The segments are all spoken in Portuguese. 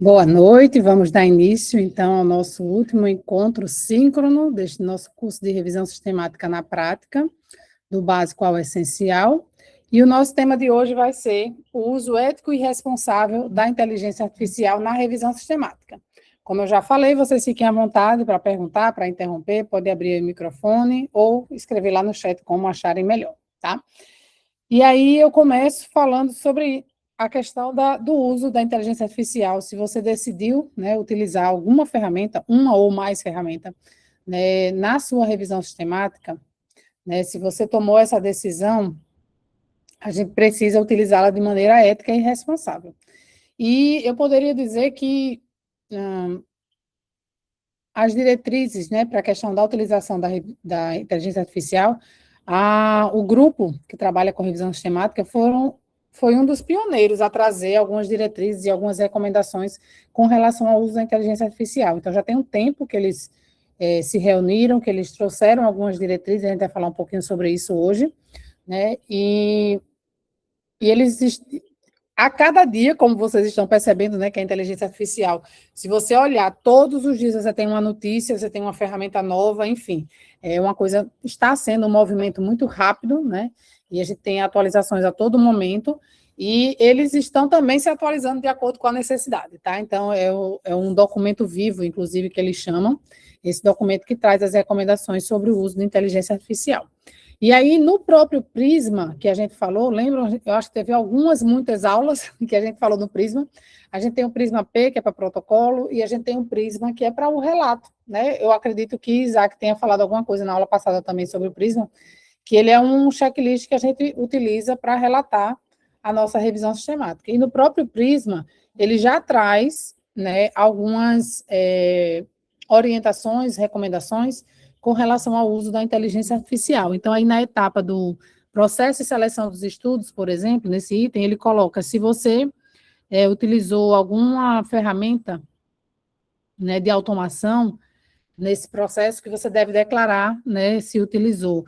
Boa noite, vamos dar início, então, ao nosso último encontro síncrono deste nosso curso de revisão sistemática na prática, do básico ao essencial, e o nosso tema de hoje vai ser o uso ético e responsável da inteligência artificial na revisão sistemática. Como eu já falei, vocês fiquem à vontade para perguntar, para interromper, pode abrir o microfone ou escrever lá no chat como acharem melhor, tá? E aí eu começo falando sobre a questão do uso da inteligência artificial. Se você decidiu, né, utilizar alguma ferramenta, uma ou mais ferramentas, né, na sua revisão sistemática, né, se você tomou essa decisão, a gente precisa utilizá-la de maneira ética e responsável. E eu poderia dizer que as diretrizes, né, para a questão da utilização da inteligência artificial, o grupo que trabalha com revisão sistemática foi um dos pioneiros a trazer algumas diretrizes e algumas recomendações com relação ao uso da inteligência artificial. Então, já tem um tempo que eles se reuniram, que eles trouxeram algumas diretrizes, a gente vai falar um pouquinho sobre isso hoje, né, e eles a cada dia, como vocês estão percebendo, né, que a inteligência artificial, se você olhar todos os dias, você tem uma notícia, você tem uma ferramenta nova, enfim, é uma coisa, está sendo um movimento muito rápido, né, e a gente tem atualizações a todo momento, e eles estão também se atualizando de acordo com a necessidade, tá? Então, é um documento vivo, inclusive, que eles chamam, esse documento que traz as recomendações sobre o uso da inteligência artificial. E aí, no próprio Prisma, que a gente falou, lembram? Eu acho que teve muitas aulas que a gente falou no Prisma. A gente tem o Prisma P, que é para protocolo, e a gente tem o Prisma, que é para o relato, né? Eu acredito que Isaac tenha falado alguma coisa na aula passada também sobre o Prisma, que ele é um checklist que a gente utiliza para relatar a nossa revisão sistemática. E no próprio Prisma, ele já traz, né, algumas orientações, recomendações com relação ao uso da inteligência artificial. Então, aí na etapa do processo de seleção dos estudos, por exemplo, nesse item, ele coloca se você utilizou alguma ferramenta, né, de automação nesse processo que você deve declarar, né, se utilizou.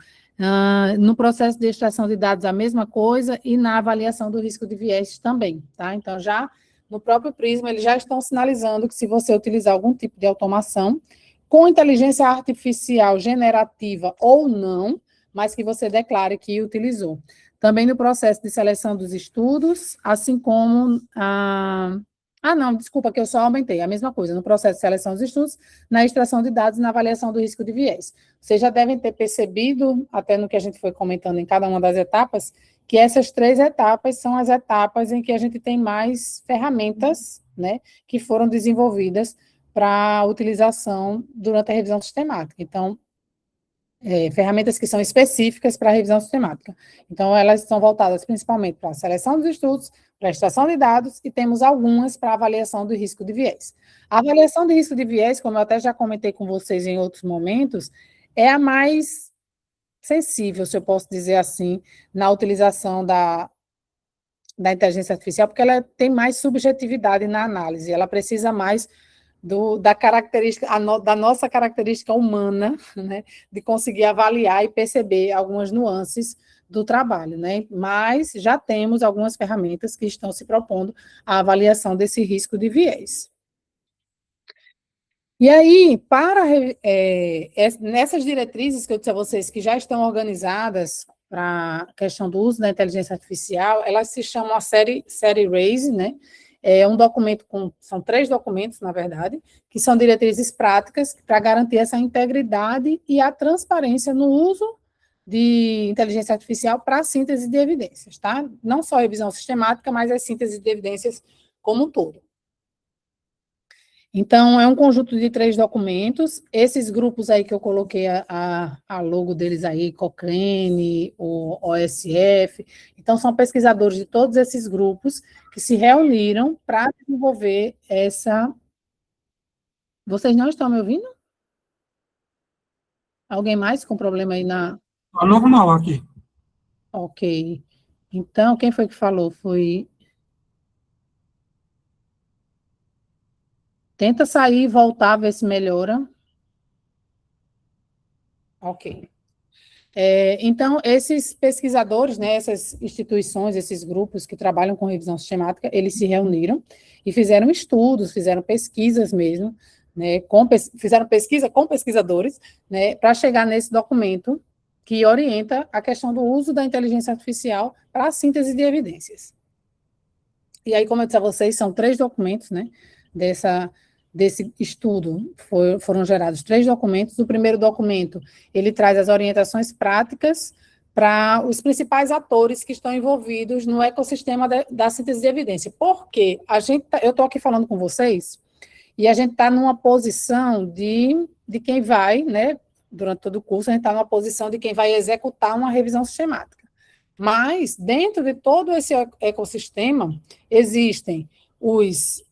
No processo de extração de dados, a mesma coisa, e na avaliação do risco de viés também, tá? Então, já no próprio Prisma, eles já estão sinalizando que se você utilizar algum tipo de automação, com inteligência artificial generativa ou não, mas que você declare que utilizou. Também no processo de seleção dos estudos, assim como não, desculpa, que eu só aumentei. A mesma coisa, no processo de seleção dos estudos, na extração de dados e na avaliação do risco de viés. Vocês já devem ter percebido, até no que a gente foi comentando em cada uma das etapas, que essas 3 etapas são as etapas em que a gente tem mais ferramentas, né, que foram desenvolvidas para utilização durante a revisão sistemática. Então, ferramentas que são específicas para a revisão sistemática. Então, elas são voltadas principalmente para a seleção dos estudos, para a extração de dados, e temos algumas para a avaliação do risco de viés. A avaliação de risco de viés, como eu até já comentei com vocês em outros momentos, é a mais sensível, se eu posso dizer assim, na utilização da inteligência artificial, porque ela tem mais subjetividade na análise, ela precisa mais da característica, da nossa característica humana, né, de conseguir avaliar e perceber algumas nuances do trabalho, né, mas já temos algumas ferramentas que estão se propondo a avaliação desse risco de viés. E aí, nessas diretrizes que eu disse a vocês, que já estão organizadas para a questão do uso da inteligência artificial, elas se chamam a série RAISE, né? É um documento são 3 documentos, na verdade, que são diretrizes práticas para garantir essa integridade e a transparência no uso de inteligência artificial para a síntese de evidências, tá? Não só a revisão sistemática, mas a síntese de evidências como um todo. Então, é um conjunto de 3 documentos. Esses grupos aí que eu coloquei a logo deles aí, Cochrane, o OSF. Então, são pesquisadores de todos esses grupos que se reuniram para desenvolver essa... Vocês não estão me ouvindo? Alguém mais com problema aí na... Tá normal aqui. Ok. Então, quem foi que falou? Foi... Tenta sair e voltar, ver se melhora. Ok. Então, esses pesquisadores, né, essas instituições, esses grupos que trabalham com revisão sistemática, eles se reuniram e fizeram estudos, fizeram pesquisas mesmo, né, fizeram pesquisa com pesquisadores, né, para chegar nesse documento que orienta a questão do uso da inteligência artificial para a síntese de evidências. E aí, como eu disse a vocês, são 3 documentos, né, desse estudo, foram gerados 3 documentos. O primeiro documento, ele traz as orientações práticas para os principais atores que estão envolvidos no ecossistema da síntese de evidência. Porque eu estou aqui falando com vocês, e a gente está numa posição de quem vai, né, durante todo o curso, a gente está numa posição de quem vai executar uma revisão sistemática. Mas, dentro de todo esse ecossistema, existem os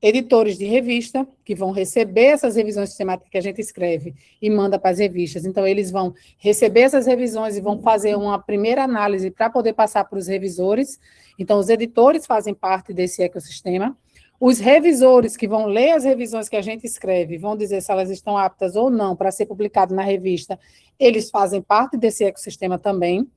editores de revista, que vão receber essas revisões sistemáticas que a gente escreve e manda para as revistas. Então, eles vão receber essas revisões e vão fazer uma primeira análise para poder passar para os revisores. Então, os editores fazem parte desse ecossistema. Os revisores que vão ler as revisões que a gente escreve, vão dizer se elas estão aptas ou não para ser publicado na revista, eles fazem parte desse ecossistema também.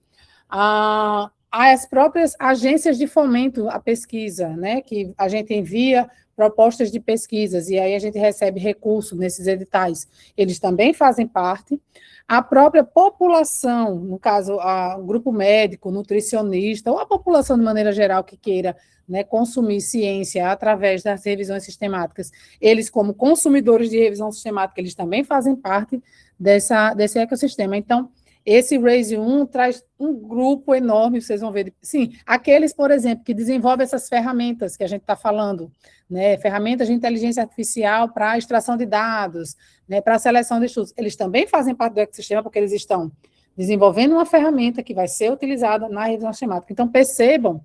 As próprias agências de fomento à pesquisa, né, que a gente envia propostas de pesquisas, e aí a gente recebe recurso nesses editais, eles também fazem parte. A própria população, no caso, o grupo médico, nutricionista, ou a população de maneira geral que queira, né, consumir ciência através das revisões sistemáticas, eles, como consumidores de revisão sistemática, eles também fazem parte desse ecossistema. Então, esse RAISE 1 traz um grupo enorme, vocês vão ver. Sim, aqueles, por exemplo, que desenvolvem essas ferramentas que a gente está falando, né, ferramentas de inteligência artificial para extração de dados, né, para seleção de estudos, eles também fazem parte do ecossistema, porque eles estão desenvolvendo uma ferramenta que vai ser utilizada na revisão sistemática. Então, percebam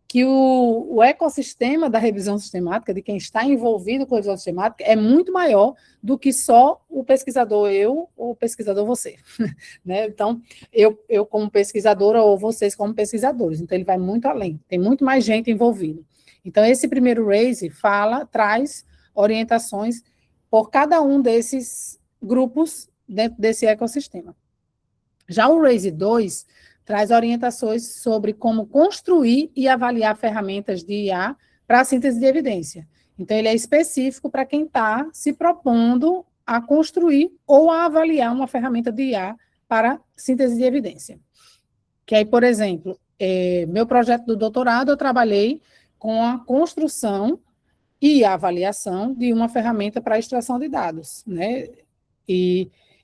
que o ecossistema da revisão sistemática, de quem está envolvido com a revisão sistemática, é muito maior do que só o pesquisador eu ou o pesquisador você. Né? Então, eu como pesquisadora ou vocês como pesquisadores. Então, ele vai muito além, tem muito mais gente envolvida. Então, esse primeiro RAISE traz orientações por cada um desses grupos dentro desse ecossistema. Já o RAISE 2 traz orientações sobre como construir e avaliar ferramentas de IA para a síntese de evidência. Então, ele é específico para quem está se propondo a construir ou a avaliar uma ferramenta de IA para síntese de evidência. Que aí, por exemplo, meu projeto do doutorado, eu trabalhei com a construção e a avaliação de uma ferramenta para extração de dados, né?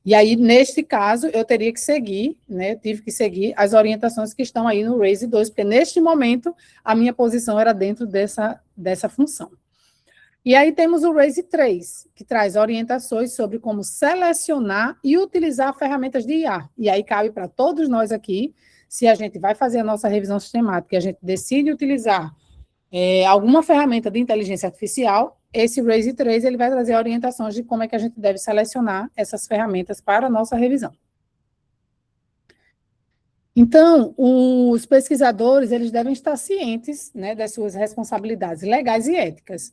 E aí, neste caso, eu teria que seguir, né, tive que seguir as orientações que estão aí no RAISE 2, porque neste momento a minha posição era dentro dessa função. E aí temos o RAISE 3, que traz orientações sobre como selecionar e utilizar ferramentas de IA. E aí cabe para todos nós aqui, se a gente vai fazer a nossa revisão sistemática e a gente decide utilizar alguma ferramenta de inteligência artificial, esse RAISE 3 ele vai trazer orientações de como é que a gente deve selecionar essas ferramentas para a nossa revisão. Então, os pesquisadores, eles devem estar cientes, né, das suas responsabilidades legais e éticas.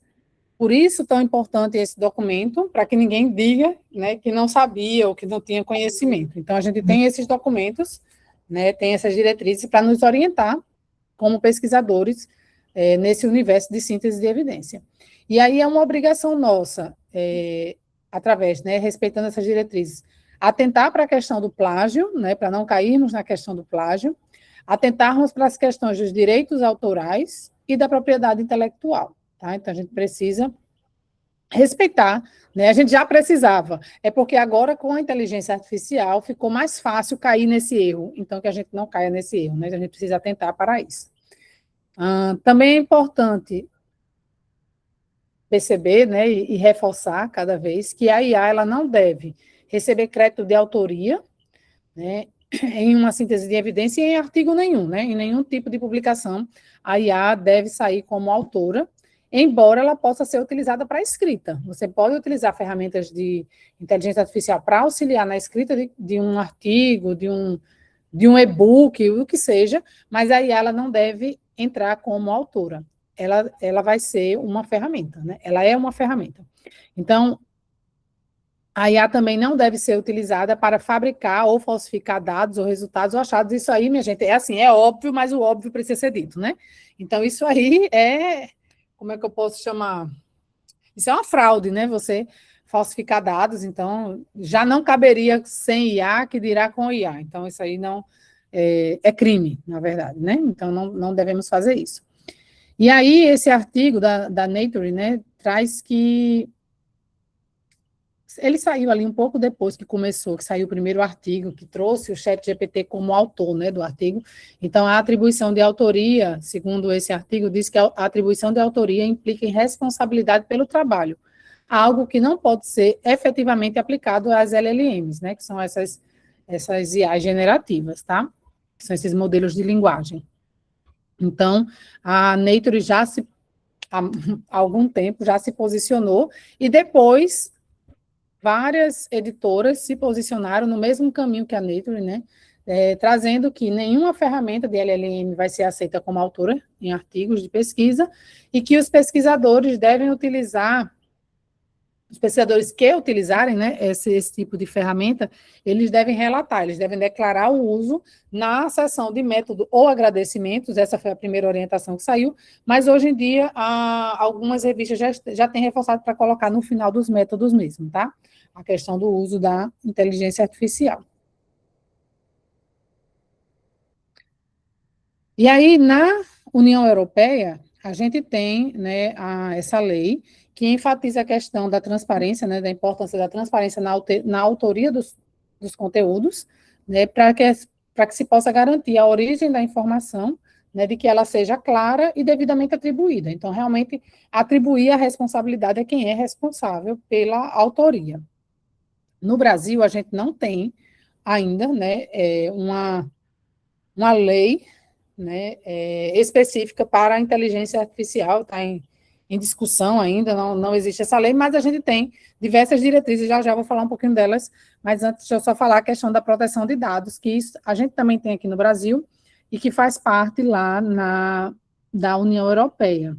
Por isso, tão importante esse documento, para que ninguém diga, né, que não sabia ou que não tinha conhecimento. Então, a gente tem esses documentos, né, tem essas diretrizes para nos orientar como pesquisadores nesse universo de síntese de evidência. E aí é uma obrigação nossa, através, né, respeitando essas diretrizes, atentar para a questão do plágio, né, para não cairmos na questão do plágio, atentarmos para as questões dos direitos autorais e da propriedade intelectual. Tá? Então, a gente precisa respeitar, né? A gente já precisava, é porque agora, com a inteligência artificial, ficou mais fácil cair nesse erro, então que a gente não caia nesse erro, né? A gente precisa atentar para isso. Também é importante perceber, né, e reforçar cada vez que a IA ela não deve receber crédito de autoria, né, em uma síntese de evidência e em artigo nenhum, né, em nenhum tipo de publicação, a IA deve sair como autora, embora ela possa ser utilizada para escrita. Você pode utilizar ferramentas de inteligência artificial para auxiliar na escrita de um artigo, de um e-book, o que seja, mas a IA ela não deve entrar como autora. Ela vai ser uma ferramenta, né? Ela é uma ferramenta. Então, A IA também não deve ser utilizada para fabricar ou falsificar dados ou resultados ou achados. Isso aí, minha gente, é assim, é óbvio, mas o óbvio precisa ser dito, né? Então, isso aí é, como é que eu posso chamar? Isso é uma fraude, né? Você falsificar dados, então, já não caberia sem IA, que dirá com IA. Então, isso aí não é crime, na verdade, né? Então, não devemos fazer isso. E aí, esse artigo da Nature, né, traz que ele saiu ali um pouco depois que começou, que saiu o primeiro artigo, que trouxe o ChatGPT como autor, né, do artigo. Então, a atribuição de autoria, segundo esse artigo, diz que a atribuição de autoria implica em responsabilidade pelo trabalho, algo que não pode ser efetivamente aplicado às LLMs, né, que são essas IAs generativas, tá? São esses modelos de linguagem. Então, a Nature há algum tempo, já se posicionou, e depois várias editoras se posicionaram no mesmo caminho que a Nature, né? Trazendo que nenhuma ferramenta de LLM vai ser aceita como autora em artigos de pesquisa e que os pesquisadores devem utilizar, os pesquisadores que utilizarem, né, esse tipo de ferramenta, eles devem relatar, eles devem declarar o uso na seção de método ou agradecimentos. Essa foi a primeira orientação que saiu, mas hoje em dia algumas revistas já têm reforçado para colocar no final dos métodos mesmo, tá? A questão do uso da inteligência artificial. E aí, na União Europeia, a gente tem, né, essa lei que enfatiza a questão da transparência, né, da importância da transparência na autoria dos conteúdos, né, para que se possa garantir a origem da informação, né, de que ela seja clara e devidamente atribuída. Então, realmente, atribuir a responsabilidade a quem é responsável pela autoria. No Brasil, a gente não tem ainda, né, uma lei, né, específica para a inteligência artificial, está em discussão ainda, não existe essa lei, mas a gente tem diversas diretrizes, já vou falar um pouquinho delas, mas antes deixa eu só falar a questão da proteção de dados, que isso a gente também tem aqui no Brasil, e que faz parte lá da União Europeia,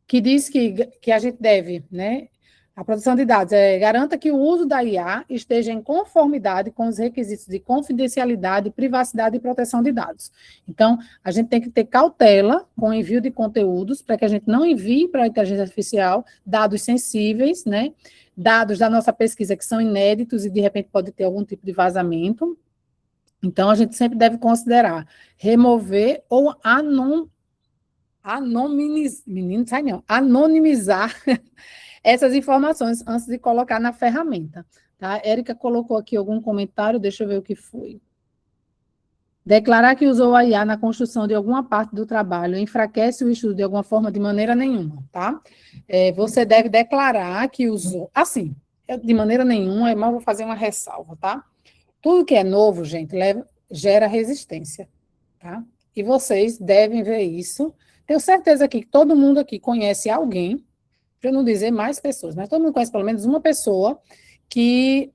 que diz que a gente deve, né, a proteção de dados garanta que o uso da IA esteja em conformidade com os requisitos de confidencialidade, privacidade e proteção de dados. Então, a gente tem que ter cautela com o envio de conteúdos para que a gente não envie para a inteligência artificial dados sensíveis, né? Dados da nossa pesquisa que são inéditos e de repente pode ter algum tipo de vazamento. Então, a gente sempre deve considerar remover ou anonimizar essas informações antes de colocar na ferramenta. Tá? Érica colocou aqui algum comentário, deixa eu ver o que foi. Declarar que usou a IA na construção de alguma parte do trabalho enfraquece o estudo de alguma forma, de maneira nenhuma, tá? Você deve declarar que usou, assim, de maneira nenhuma, mas vou fazer uma ressalva, tá? Tudo que é novo, gente, gera resistência, tá? E vocês devem ver isso. Tenho certeza que todo mundo aqui conhece alguém, para não dizer mais pessoas, mas todo mundo conhece pelo menos uma pessoa que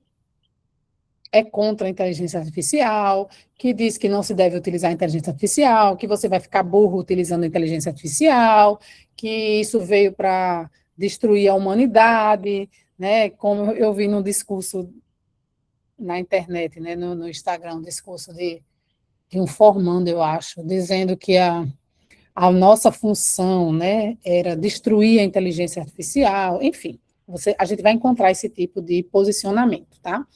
é contra a inteligência artificial, que diz que não se deve utilizar a inteligência artificial, que você vai ficar burro utilizando a inteligência artificial, que isso veio para destruir a humanidade, né? Como eu vi num discurso na internet, né, no Instagram, um discurso de um formando, eu acho, dizendo que a nossa função, né, era destruir a inteligência artificial, enfim, a gente vai encontrar esse tipo de posicionamento, tá?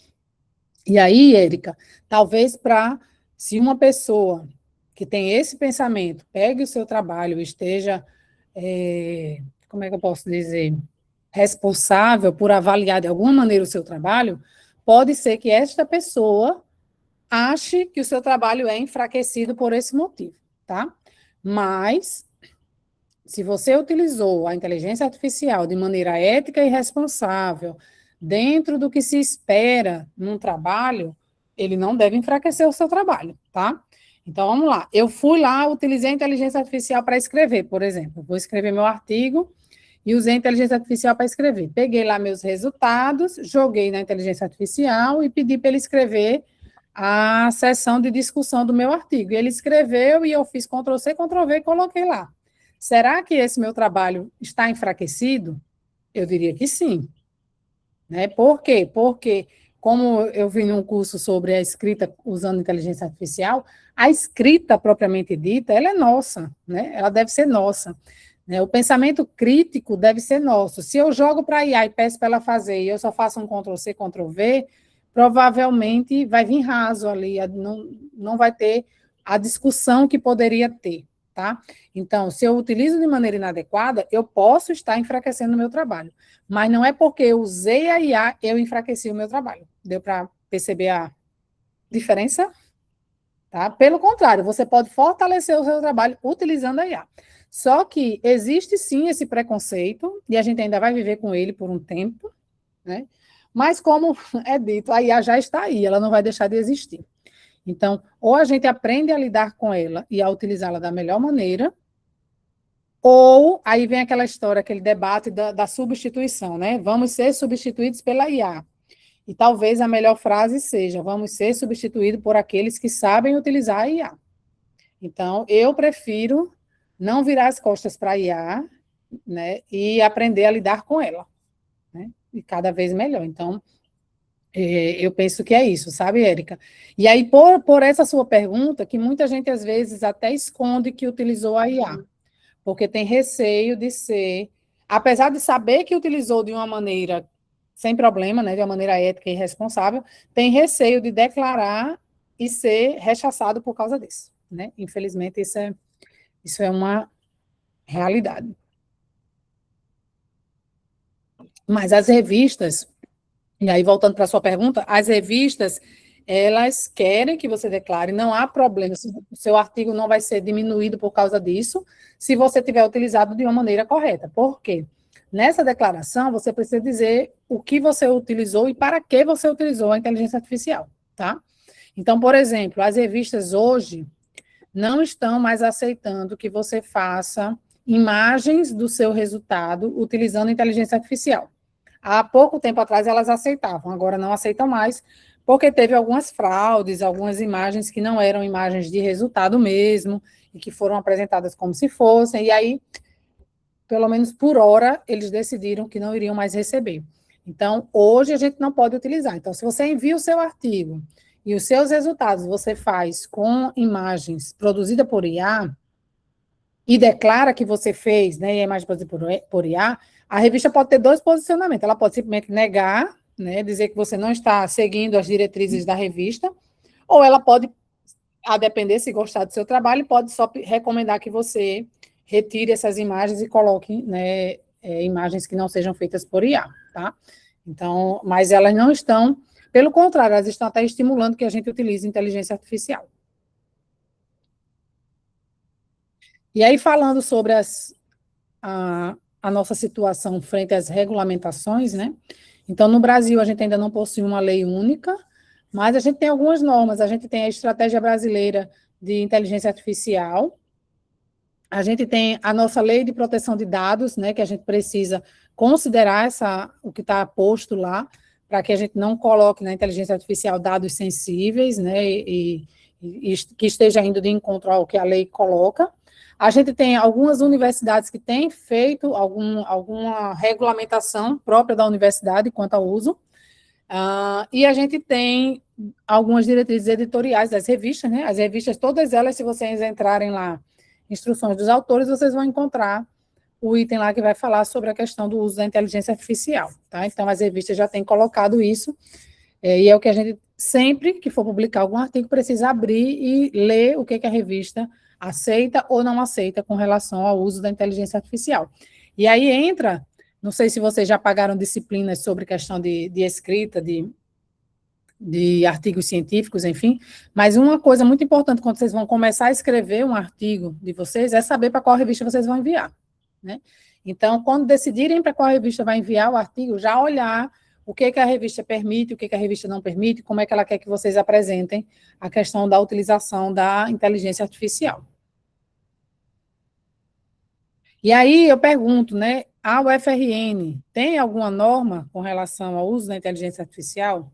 E aí, Érica, talvez se uma pessoa que tem esse pensamento, pegue o seu trabalho, esteja, como é que eu posso dizer, responsável por avaliar de alguma maneira o seu trabalho, pode ser que esta pessoa ache que o seu trabalho é enfraquecido por esse motivo, tá? Mas, se você utilizou a inteligência artificial de maneira ética e responsável, dentro do que se espera num trabalho, ele não deve enfraquecer o seu trabalho, tá? Então, vamos lá. Eu fui lá, utilizei a inteligência artificial para escrever, por exemplo. Vou escrever meu artigo e usei a inteligência artificial para escrever. Peguei lá meus resultados, joguei na inteligência artificial e pedi para ele escrever a sessão de discussão do meu artigo. Ele escreveu e eu fiz Ctrl+C, Ctrl+V e coloquei lá. Será que esse meu trabalho está enfraquecido? Eu diria que sim. né? Por quê? Porque, como eu vi num curso sobre a escrita usando inteligência artificial, a escrita propriamente dita, ela é nossa, né? Ela deve ser nossa. Né? O pensamento crítico deve ser nosso. Se eu jogo para a IA e peço para ela fazer e eu só faço um Ctrl+C, Ctrl+V, provavelmente vai vir raso ali, não vai ter a discussão que poderia ter, tá? Então, se eu utilizo de maneira inadequada, eu posso estar enfraquecendo o meu trabalho, mas não é porque eu usei a IA, eu enfraqueci o meu trabalho. Deu para perceber a diferença? Tá? Pelo contrário, você pode fortalecer o seu trabalho utilizando a IA. Só que existe sim esse preconceito, e a gente ainda vai viver com ele por um tempo, né? Mas, como é dito, a IA já está aí, ela não vai deixar de existir. Então, ou a gente aprende a lidar com ela e a utilizá-la da melhor maneira, ou aí vem aquela história, aquele debate da substituição, né? Vamos ser substituídos pela IA. E talvez a melhor frase seja: vamos ser substituídos por aqueles que sabem utilizar a IA. Então, eu prefiro não virar as costas para a IA, né? E aprender a lidar com ela, né? E cada vez melhor. Então, eu penso que é isso, sabe, Érica? E aí, por essa sua pergunta, que muita gente às vezes até esconde que utilizou a IA, porque tem receio de ser, apesar de saber que utilizou de uma maneira sem problema, né, de uma maneira ética e responsável, tem receio de declarar e ser rechaçado por causa disso, né? Infelizmente, isso é uma realidade. Mas as revistas, e aí voltando para a sua pergunta, as revistas, elas querem que você declare, não há problema, o seu artigo não vai ser diminuído por causa disso, se você tiver utilizado de uma maneira correta. Por quê? Nessa declaração, você precisa dizer o que você utilizou e para que você utilizou a inteligência artificial, tá? Então, por exemplo, as revistas hoje não estão mais aceitando que você faça imagens do seu resultado utilizando inteligência artificial. Há pouco tempo atrás elas aceitavam, agora não aceitam mais, porque teve algumas fraudes, algumas imagens que não eram imagens de resultado mesmo, e que foram apresentadas como se fossem, e aí, pelo menos por hora, eles decidiram que não iriam mais receber. Então, hoje a gente não pode utilizar. Então, se você envia o seu artigo e os seus resultados você faz com imagens produzidas por IA, e declara que você fez, né, e a imagem produzida por IA, a revista pode ter dois posicionamentos. Ela pode simplesmente negar, né, dizer que você não está seguindo as diretrizes da revista, ou ela pode, a depender se gostar do seu trabalho, pode só recomendar que você retire essas imagens e coloque, né, imagens que não sejam feitas por IA, tá? Então, mas elas não estão, pelo contrário, elas estão até estimulando que a gente utilize inteligência artificial. E aí, falando sobre a nossa situação frente às regulamentações, né? Então, no Brasil, a gente ainda não possui uma lei única, mas a gente tem algumas normas. A gente tem a Estratégia Brasileira de Inteligência Artificial, a gente tem a nossa Lei de Proteção de Dados, né? Que a gente precisa considerar o que está posto lá, para que a gente não coloque na inteligência artificial dados sensíveis, né? E que esteja indo de encontro ao que a lei coloca. A gente tem algumas universidades que têm feito alguma regulamentação própria da universidade quanto ao uso, e a gente tem algumas diretrizes editoriais das revistas, né? As revistas, todas elas, se vocês entrarem lá, instruções dos autores, vocês vão encontrar o item lá que vai falar sobre a questão do uso da inteligência artificial, tá? Então, as revistas já têm colocado isso, e é o que a gente, sempre que for publicar algum artigo, precisa abrir e ler o que a revista aceita ou não aceita com relação ao uso da inteligência artificial. E aí entra, não sei se vocês já pagaram disciplinas sobre questão de escrita, de artigos científicos, enfim, mas uma coisa muito importante quando vocês vão começar a escrever um artigo de vocês é saber para qual revista vocês vão enviar, né? Então, quando decidirem para qual revista vai enviar o artigo, já olhar o que a revista permite, o que a revista não permite, como é que ela quer que vocês apresentem a questão da utilização da inteligência artificial. E aí eu pergunto, né, a UFRN tem alguma norma com relação ao uso da inteligência artificial?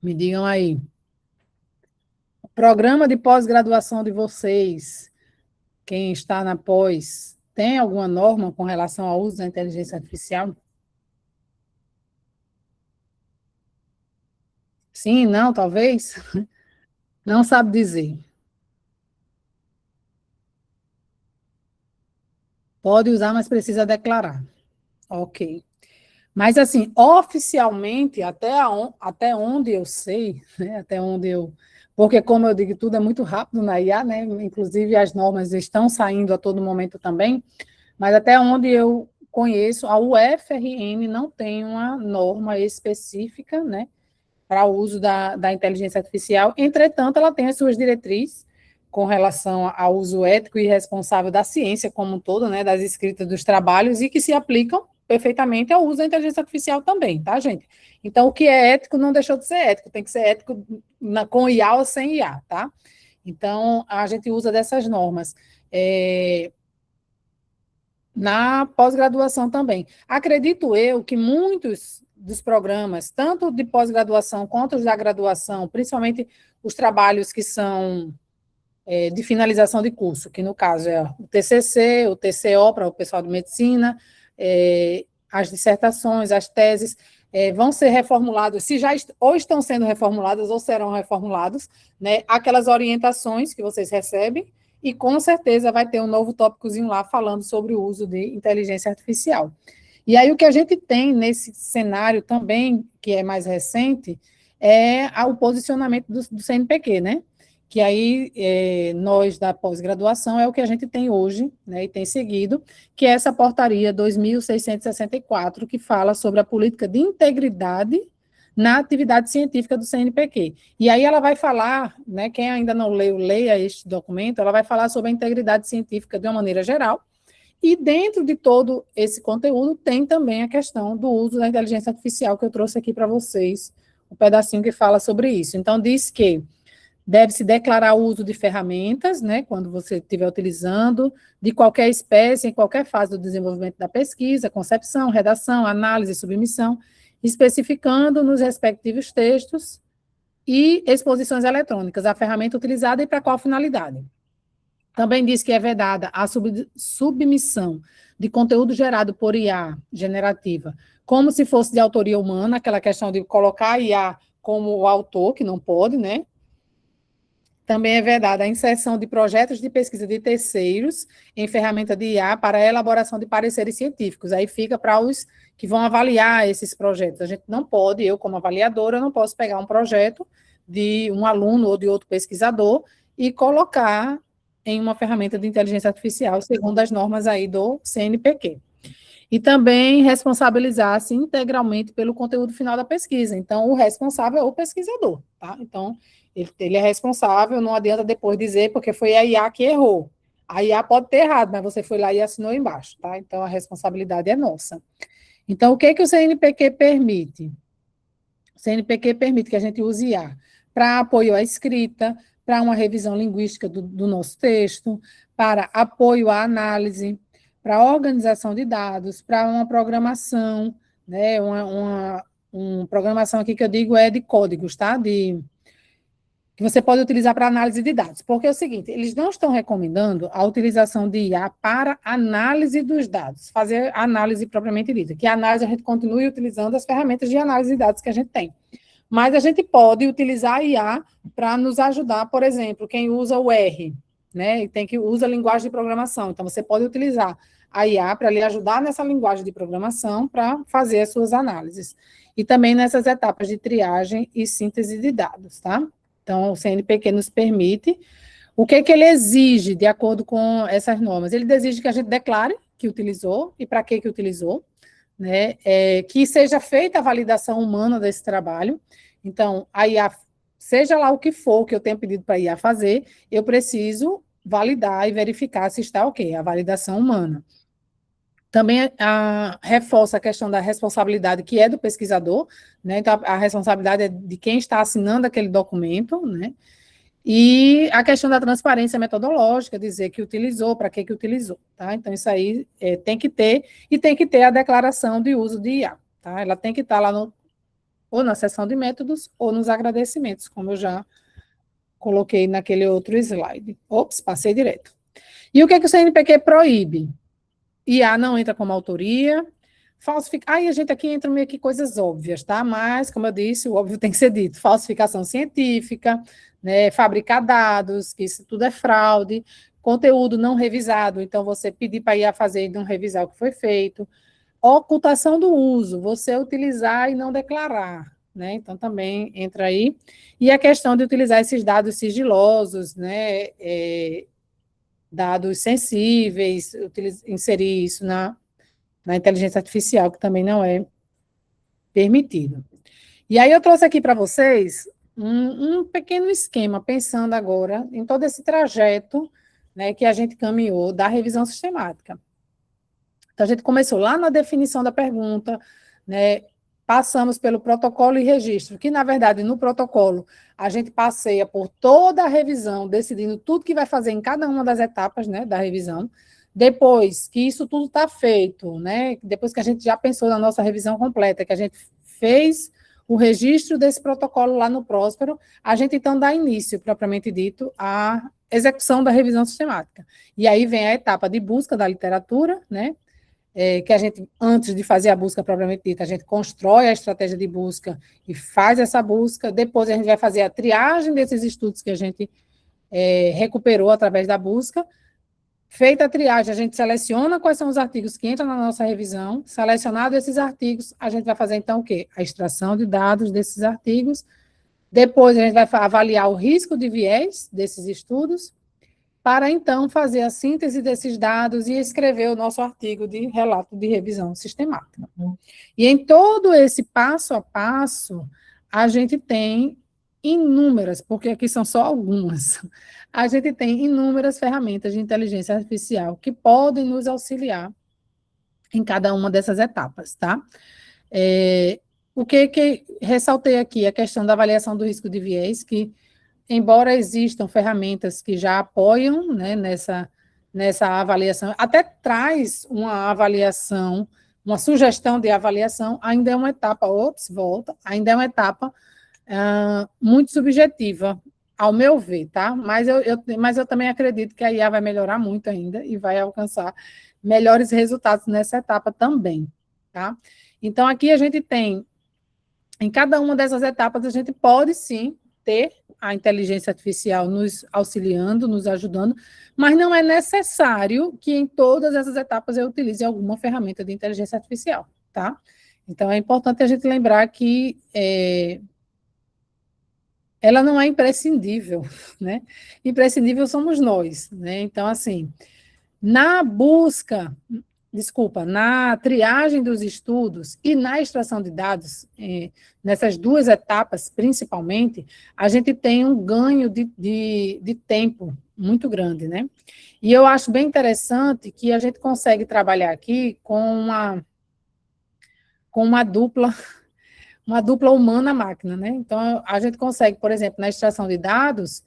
Me digam aí. O programa de pós-graduação de vocês, quem está na pós, tem alguma norma com relação ao uso da inteligência artificial? Sim, não, talvez? Não sabe dizer. Pode usar, mas precisa declarar. Ok. Mas, assim, oficialmente, até onde eu sei, né, até onde eu... Porque, como eu digo, tudo é muito rápido na IA, né? Inclusive as normas estão saindo a todo momento também, mas até onde eu conheço, a UFRN não tem uma norma específica, né, para o uso da inteligência artificial. Entretanto, ela tem as suas diretrizes com relação ao uso ético e responsável da ciência como um todo, né, das escritas dos trabalhos, e que se aplicam perfeitamente ao uso da inteligência artificial também, tá, gente? Então, o que é ético não deixou de ser ético, tem que ser ético com IA ou sem IA, tá? Então, a gente usa dessas normas. Na pós-graduação também. Acredito eu que muitos dos programas, tanto de pós-graduação quanto os da graduação, principalmente os trabalhos que são de finalização de curso, que no caso é o TCC, o TCO para o pessoal de medicina, as dissertações, as teses, vão ser reformulados, se já ou estão sendo reformuladas ou serão reformulados, né, aquelas orientações que vocês recebem, e com certeza vai ter um novo tópicozinho lá falando sobre o uso de inteligência artificial. E aí o que a gente tem nesse cenário também, que é mais recente, é o posicionamento do CNPq, né? Que aí nós da pós-graduação é o que a gente tem hoje, né, e tem seguido, que é essa portaria 2.664, que fala sobre a política de integridade na atividade científica do CNPq. E aí ela vai falar, né, quem ainda não leu, leia este documento, ela vai falar sobre a integridade científica de uma maneira geral, e dentro de todo esse conteúdo tem também a questão do uso da inteligência artificial, que eu trouxe aqui para vocês, um pedacinho que fala sobre isso. Então, diz que deve-se declarar o uso de ferramentas, né, quando você estiver utilizando, de qualquer espécie, em qualquer fase do desenvolvimento da pesquisa, concepção, redação, análise e submissão, especificando nos respectivos textos e exposições eletrônicas a ferramenta utilizada e para qual finalidade. Também diz que é vedada a submissão de conteúdo gerado por IA generativa, como se fosse de autoria humana, aquela questão de colocar a IA como o autor, que não pode, né? Também é vedada a inserção de projetos de pesquisa de terceiros em ferramenta de IA para a elaboração de pareceres científicos. Aí fica para os que vão avaliar esses projetos. A gente não pode, eu como avaliadora, não posso pegar um projeto de um aluno ou de outro pesquisador e colocar em uma ferramenta de inteligência artificial, segundo as normas aí do CNPq. E também responsabilizar-se integralmente pelo conteúdo final da pesquisa. Então, o responsável é o pesquisador, tá? Então, ele é responsável, não adianta depois dizer, porque foi a IA que errou. A IA pode ter errado, mas você foi lá e assinou embaixo, tá? Então, a responsabilidade é nossa. Então, o que que o CNPq permite? O CNPq permite que a gente use IA para apoio à escrita, para uma revisão linguística do nosso texto, para apoio à análise, para organização de dados, para uma programação, né? Uma programação aqui que eu digo é de códigos, tá? Que você pode utilizar para análise de dados. Porque é o seguinte, eles não estão recomendando a utilização de IA para análise dos dados, fazer análise propriamente dita, que a análise a gente continue utilizando as ferramentas de análise de dados que a gente tem. Mas a gente pode utilizar a IA para nos ajudar, por exemplo, quem usa o R, né, e usa linguagem de programação. Então, você pode utilizar a IA para lhe ajudar nessa linguagem de programação para fazer as suas análises. E também nessas etapas de triagem e síntese de dados, tá? Então, o CNPq nos permite. O que que ele exige, de acordo com essas normas? Ele exige que a gente declare que utilizou e para que utilizou, né? Que seja feita a validação humana desse trabalho. Então, a IA, seja lá o que for que eu tenha pedido para a IA fazer, eu preciso validar e verificar se está ok, a validação humana. Também reforça a questão da responsabilidade, que é do pesquisador, né? Então, a responsabilidade é de quem está assinando aquele documento, né? E a questão da transparência metodológica, dizer que utilizou, para que utilizou, tá? Então, isso aí tem que ter, e tem que ter a declaração de uso de IA, tá? Ela tem que estar lá ou na seção de métodos, ou nos agradecimentos, como eu já coloquei naquele outro slide. Ops, passei direto. E o que o CNPq proíbe? IA não entra como autoria. Aí a gente aqui entra meio que coisas óbvias, tá? Mas, como eu disse, o óbvio tem que ser dito. Falsificação científica, né? Fabricar dados, que isso tudo é fraude. Conteúdo não revisado, então você pedir para a IA fazer e não revisar o que foi feito. Ocultação do uso, você utilizar e não declarar, né? Então também entra aí. E a questão de utilizar esses dados sigilosos, né? Dados sensíveis, inserir isso na inteligência artificial, que também não é permitido. E aí eu trouxe aqui para vocês um pequeno esquema, pensando agora em todo esse trajeto, né, que a gente caminhou da revisão sistemática. Então, a gente começou lá na definição da pergunta, né, passamos pelo protocolo e registro, que, na verdade, no protocolo, a gente passeia por toda a revisão, decidindo tudo que vai fazer em cada uma das etapas, né, da revisão. Depois que isso tudo está feito, né, depois que a gente já pensou na nossa revisão completa, que a gente fez o registro desse protocolo lá no Próspero, a gente, então, dá início, propriamente dito, à execução da revisão sistemática. E aí vem a etapa de busca da literatura, né, que a gente, antes de fazer a busca propriamente dita, a gente constrói a estratégia de busca e faz essa busca, depois a gente vai fazer a triagem desses estudos que a gente recuperou através da busca. Feita a triagem, a gente seleciona quais são os artigos que entram na nossa revisão, selecionado esses artigos, a gente vai fazer então o quê? A extração de dados desses artigos, depois a gente vai avaliar o risco de viés desses estudos, para então fazer a síntese desses dados e escrever o nosso artigo de relato de revisão sistemática. E em todo esse passo a passo, a gente tem inúmeras, porque aqui são só algumas, a gente tem inúmeras ferramentas de inteligência artificial que podem nos auxiliar em cada uma dessas etapas, tá? O que ressaltei aqui? A questão da avaliação do risco de viés, que embora existam ferramentas que já apoiam, né, nessa avaliação, até traz uma avaliação, uma sugestão de avaliação, ainda é uma etapa, ainda é uma etapa muito subjetiva, ao meu ver, tá? Mas eu também acredito que a IA vai melhorar muito ainda e vai alcançar melhores resultados nessa etapa também, tá? Então, aqui a gente tem, em cada uma dessas etapas, a gente pode, sim, ter a inteligência artificial nos auxiliando, nos ajudando, mas não é necessário que em todas essas etapas eu utilize alguma ferramenta de inteligência artificial, tá? Então, é importante a gente lembrar que ela não é imprescindível, né? Imprescindível somos nós, né? Então, assim, na triagem dos estudos e na extração de dados, nessas duas etapas, principalmente, a gente tem um ganho de tempo muito grande, né? E eu acho bem interessante que a gente consegue trabalhar aqui com uma dupla humana-máquina, né? Então, a gente consegue, por exemplo, na extração de dados,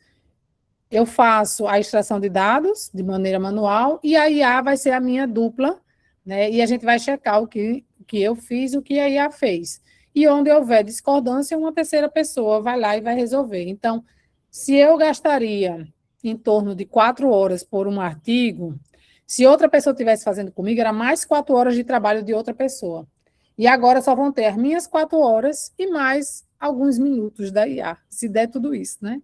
eu faço a extração de dados de maneira manual e a IA vai ser a minha dupla, né? E a gente vai checar o que eu fiz, o que a IA fez. E onde houver discordância, uma terceira pessoa vai lá e vai resolver. Então, se eu gastaria em torno de 4 horas por um artigo, se outra pessoa estivesse fazendo comigo, era mais 4 horas de trabalho de outra pessoa. E agora só vão ter as minhas 4 horas e mais alguns minutos da IA, se der tudo isso, né?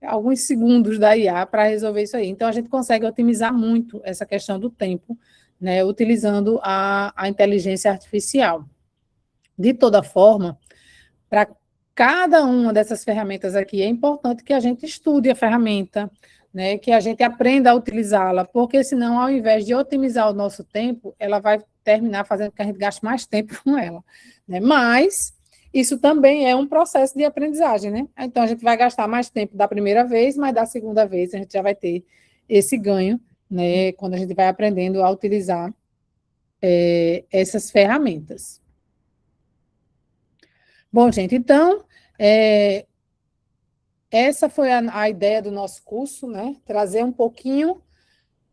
Alguns segundos da IA para resolver isso aí. Então, a gente consegue otimizar muito essa questão do tempo, né, utilizando a inteligência artificial. De toda forma, para cada uma dessas ferramentas aqui, é importante que a gente estude a ferramenta, né, que a gente aprenda a utilizá-la, porque senão, ao invés de otimizar o nosso tempo, ela vai terminar fazendo com que a gente gaste mais tempo com ela, né? Mas isso também é um processo de aprendizagem, né? Então, a gente vai gastar mais tempo da primeira vez, mas da segunda vez a gente já vai ter esse ganho, né? Quando a gente vai aprendendo a utilizar essas ferramentas. Bom, gente, então, essa foi a ideia do nosso curso, né? Trazer um pouquinho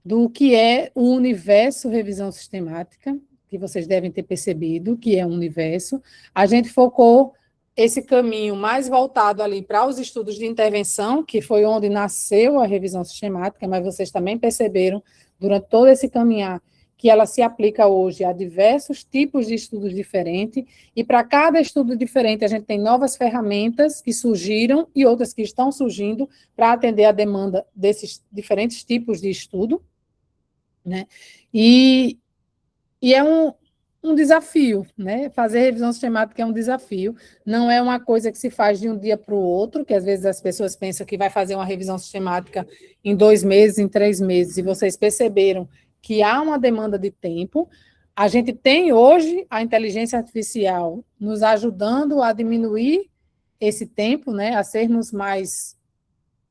do que é o universo revisão sistemática, que vocês devem ter percebido que é um universo. A gente focou esse caminho mais voltado ali para os estudos de intervenção, que foi onde nasceu a revisão sistemática, mas vocês também perceberam, durante todo esse caminhar, que ela se aplica hoje a diversos tipos de estudos diferentes, e para cada estudo diferente a gente tem novas ferramentas que surgiram e outras que estão surgindo para atender a demanda desses diferentes tipos de estudo, né? E, e é um desafio, né? Fazer revisão sistemática é um desafio, não é uma coisa que se faz de um dia para o outro, que às vezes as pessoas pensam que vai fazer uma revisão sistemática em 2 meses, em 3 meses, e vocês perceberam que há uma demanda de tempo. A gente tem hoje a inteligência artificial nos ajudando a diminuir esse tempo, né? A sermos mais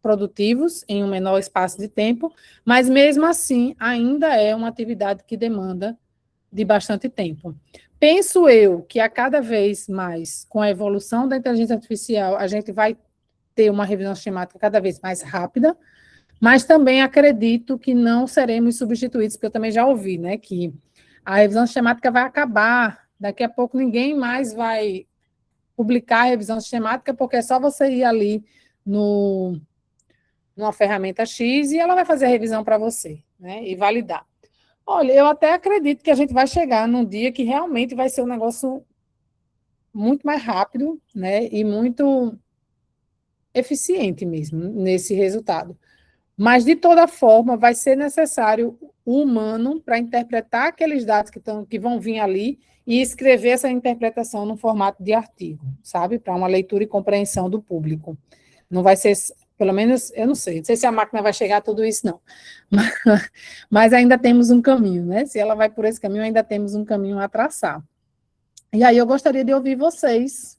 produtivos em um menor espaço de tempo, mas mesmo assim ainda é uma atividade que demanda de bastante tempo. Penso eu que a cada vez mais, com a evolução da inteligência artificial, a gente vai ter uma revisão sistemática cada vez mais rápida, mas também acredito que não seremos substituídos, porque eu também já ouvi, né, que a revisão sistemática vai acabar, daqui a pouco ninguém mais vai publicar a revisão sistemática, porque é só você ir ali no, numa ferramenta X e ela vai fazer a revisão para você, né, e validar. Olha, eu até acredito que a gente vai chegar num dia que realmente vai ser um negócio muito mais rápido, né, e muito eficiente mesmo nesse resultado. Mas, de toda forma, vai ser necessário o humano para interpretar aqueles dados que vão vir ali e escrever essa interpretação no formato de artigo, sabe? Para uma leitura e compreensão do público. Não vai ser, pelo menos, eu não sei se a máquina vai chegar a tudo isso, não. Mas ainda temos um caminho, né? Se ela vai por esse caminho, ainda temos um caminho a traçar. E aí eu gostaria de ouvir vocês,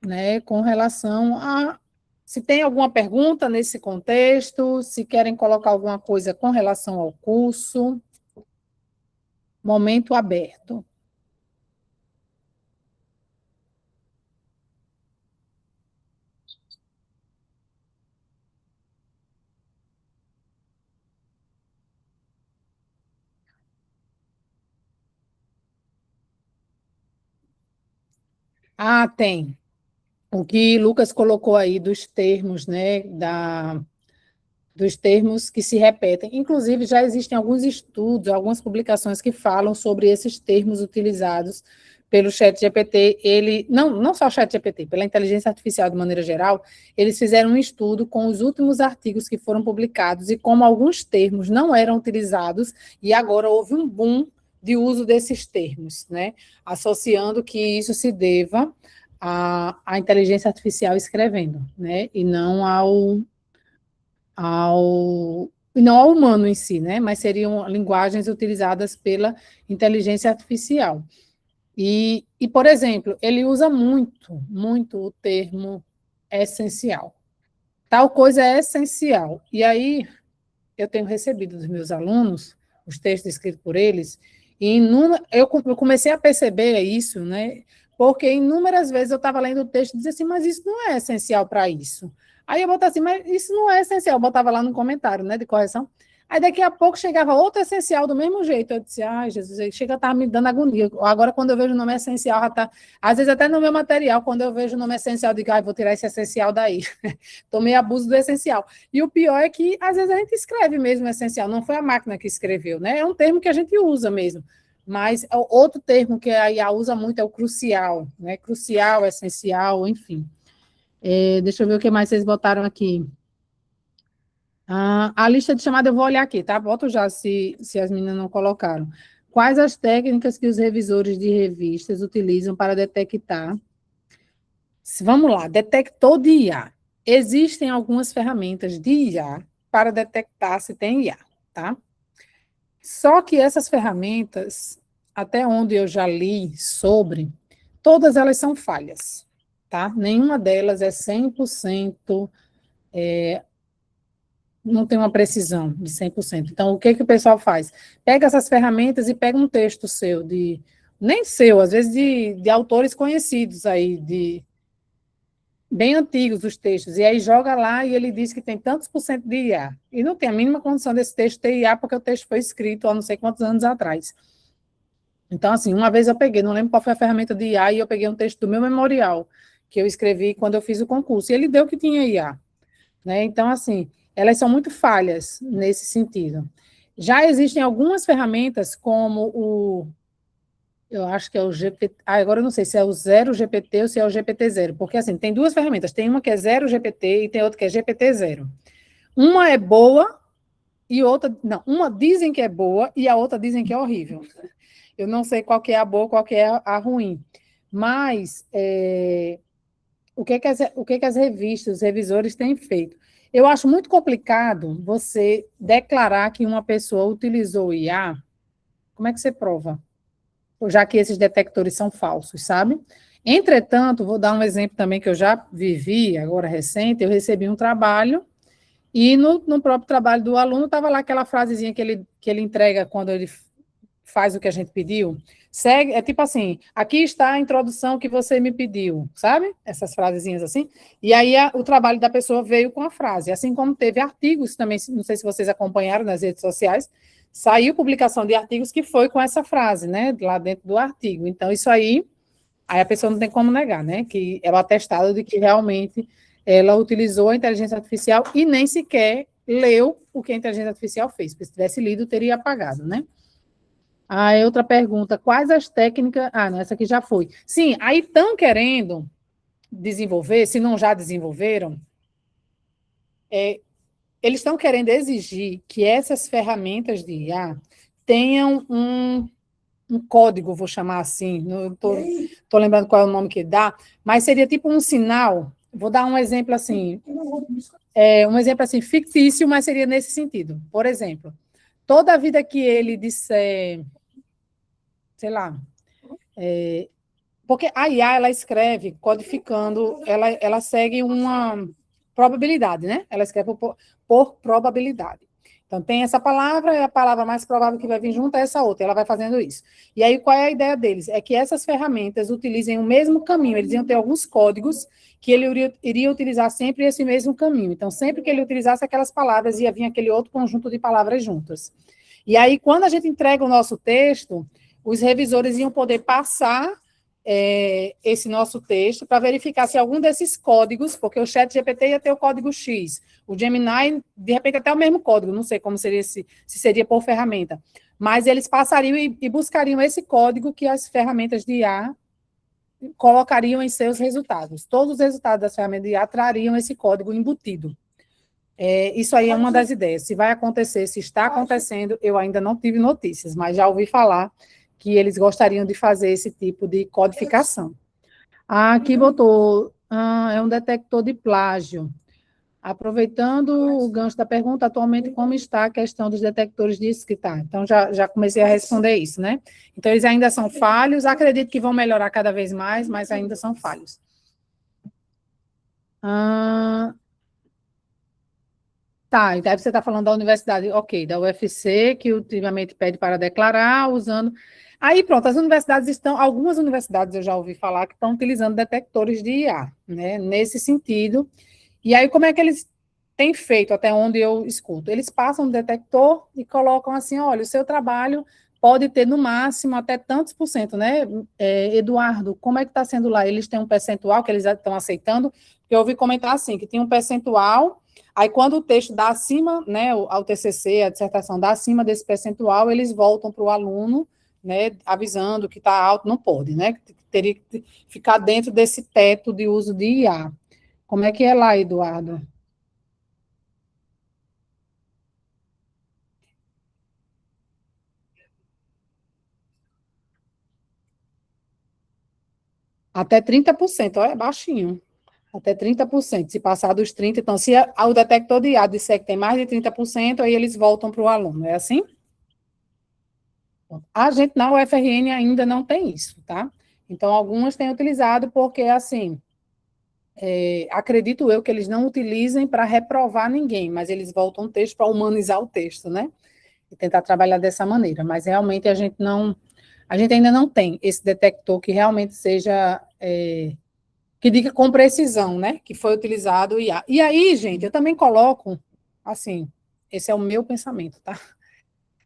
né, com relação a se tem alguma pergunta nesse contexto, se querem colocar alguma coisa com relação ao curso. Momento aberto. Ah, tem. O que Lucas colocou aí dos termos, né, dos termos que se repetem. Inclusive, já existem alguns estudos, algumas publicações que falam sobre esses termos utilizados pelo ChatGPT. Não só o ChatGPT, pela inteligência artificial de maneira geral, eles fizeram um estudo com os últimos artigos que foram publicados e como alguns termos não eram utilizados, e agora houve um boom de uso desses termos, né? Associando que isso se deva à inteligência artificial escrevendo, né? E não ao humano em si, né? Mas seriam linguagens utilizadas pela inteligência artificial. Por exemplo, ele usa muito o termo essencial. Tal coisa é essencial. E aí, eu tenho recebido dos meus alunos os textos escritos por eles, e eu comecei a perceber isso, né? Porque inúmeras vezes eu estava lendo o texto e dizia assim, mas isso não é essencial para isso. Aí eu botava assim, mas isso não é essencial, eu botava lá no comentário, né, de correção. Aí daqui a pouco chegava outro essencial do mesmo jeito. Eu disse, ai, Jesus, aí chega a estar me dando agonia. Agora, quando eu vejo o nome essencial, já tá, às vezes até no meu material, quando eu vejo o nome essencial, eu digo, ai, vou tirar esse essencial daí. Tomei abuso do essencial. E o pior é que, às vezes, a gente escreve mesmo essencial, não foi a máquina que escreveu, né? É um termo que a gente usa mesmo. Mas outro termo que a IA usa muito é o crucial, né? Crucial, essencial, enfim. Deixa eu ver o que mais vocês botaram aqui. A lista de chamada eu vou olhar aqui, tá? Boto já se as meninas não colocaram. Quais as técnicas que os revisores de revistas utilizam para detectar? Vamos lá, detector de IA. Existem algumas ferramentas de IA para detectar se tem IA, tá? Só que essas ferramentas, até onde eu já li sobre, todas elas são falhas, tá? Nenhuma delas é 100%, não tem uma precisão de 100%. Então, o que que o pessoal faz? Pega essas ferramentas e pega um texto seu, nem seu, às vezes de autores conhecidos aí, bem antigos os textos, e aí joga lá e ele diz que tem tantos por cento de IA. E não tem a mínima condição desse texto ter IA, porque o texto foi escrito há não sei quantos anos atrás. Então, assim, uma vez eu peguei, não lembro qual foi a ferramenta de IA, e eu peguei um texto do meu memorial, que eu escrevi quando eu fiz o concurso, e ele deu que tinha IA. Né? Então, assim, elas são muito falhas nesse sentido. Já existem algumas ferramentas, como eu acho que é o GPT, agora eu não sei se é o 0GPT ou se é o GPT-0, porque assim, tem duas ferramentas, tem uma que é 0GPT e tem outra que é GPT-0. Uma é boa e outra, não, uma dizem que é boa e a outra dizem que é horrível. Eu não sei qual que é a boa, qual que é a ruim, mas o que que as revistas, os revisores têm feito? Eu acho muito complicado você declarar que uma pessoa utilizou o IA. Como é que você prova? Já que esses detectores são falsos, sabe? Entretanto, vou dar um exemplo também que eu já vivi, agora recente, eu recebi um trabalho e no próprio trabalho do aluno estava lá aquela frasezinha que ele entrega quando ele faz o que a gente pediu. Segue, é tipo assim, aqui está a introdução que você me pediu, sabe? Essas frasezinhas assim. E aí o trabalho da pessoa veio com a frase, assim como teve artigos também, não sei se vocês acompanharam nas redes sociais, saiu publicação de artigos que foi com essa frase, né, lá dentro do artigo. Então, isso aí a pessoa não tem como negar, né, que é o atestado de que realmente ela utilizou a inteligência artificial e nem sequer leu o que a inteligência artificial fez, porque se tivesse lido, teria apagado, né? Aí outra pergunta, quais as técnicas... Ah, não, essa aqui já foi. Sim, aí estão querendo desenvolver, se não já desenvolveram, eles estão querendo exigir que essas ferramentas de IA tenham um código, vou chamar assim, não estou lembrando qual é o nome que dá, mas seria tipo um sinal, vou dar um exemplo assim, fictício, mas seria nesse sentido. Por exemplo, toda vida que ele disser, sei lá, porque a IA, ela escreve codificando, ela segue uma probabilidade, né? Ela escreve por probabilidade. Então, tem essa palavra, e a palavra mais provável que vai vir junto é essa outra, ela vai fazendo isso. E aí, qual é a ideia deles? É que essas ferramentas utilizem o mesmo caminho, eles iam ter alguns códigos que ele iria utilizar sempre esse mesmo caminho. Então, sempre que ele utilizasse aquelas palavras, ia vir aquele outro conjunto de palavras juntas. E aí, quando a gente entrega o nosso texto, os revisores iam poder passar esse nosso texto para verificar se algum desses códigos, porque o chat GPT ia ter o código X, o Gemini, de repente, até o mesmo código, não sei como seria se seria por ferramenta, mas eles passariam e buscariam esse código que as ferramentas de IA colocariam em seus resultados. Todos os resultados das ferramentas de IA trariam esse código embutido. Isso aí é uma das ideias. Se vai acontecer, se está acontecendo, eu ainda não tive notícias, mas já ouvi falar que eles gostariam de fazer esse tipo de codificação. Aqui botou, é um detector de plágio. Aproveitando o gancho da pergunta, atualmente, como está a questão dos detectores de escrita? Então, já comecei a responder isso, né? Então, eles ainda são falhos, acredito que vão melhorar cada vez mais, mas ainda são falhos. Tá, então aí você está falando da universidade, ok, da UFC, que ultimamente pede para declarar, usando. Aí, pronto, as universidades estão, algumas universidades eu já ouvi falar que estão utilizando detectores de IA, né, nesse sentido. E aí, como é que eles têm feito, até onde eu escuto? Eles passam o detector e colocam assim: olha, o seu trabalho pode ter no máximo até tantos por cento, né? Eduardo, como é que está sendo lá? Eles têm um percentual que eles estão aceitando? Porque eu ouvi comentar assim, que tem um percentual. Aí, quando o texto dá acima, né, ao TCC, a dissertação dá acima desse percentual, eles voltam para o aluno, né, avisando que está alto, não pode, né, que teria que ficar dentro desse teto de uso de IA. Como é que é lá, Eduardo? Até 30%, ó, é baixinho. Até 30%. Se passar dos 30%, então, se o detector de IA disser que tem mais de 30%, aí eles voltam para o aluno, é assim? A gente na UFRN ainda não tem isso, tá? Então, algumas têm utilizado porque, assim, acredito eu que eles não utilizem para reprovar ninguém, mas eles voltam o texto para humanizar o texto, né? E tentar trabalhar dessa maneira. Mas realmente a gente ainda não tem esse detector que realmente seja, que diga com precisão, né? Que foi utilizado o IA. E aí, gente, eu também coloco, assim, esse é o meu pensamento, tá?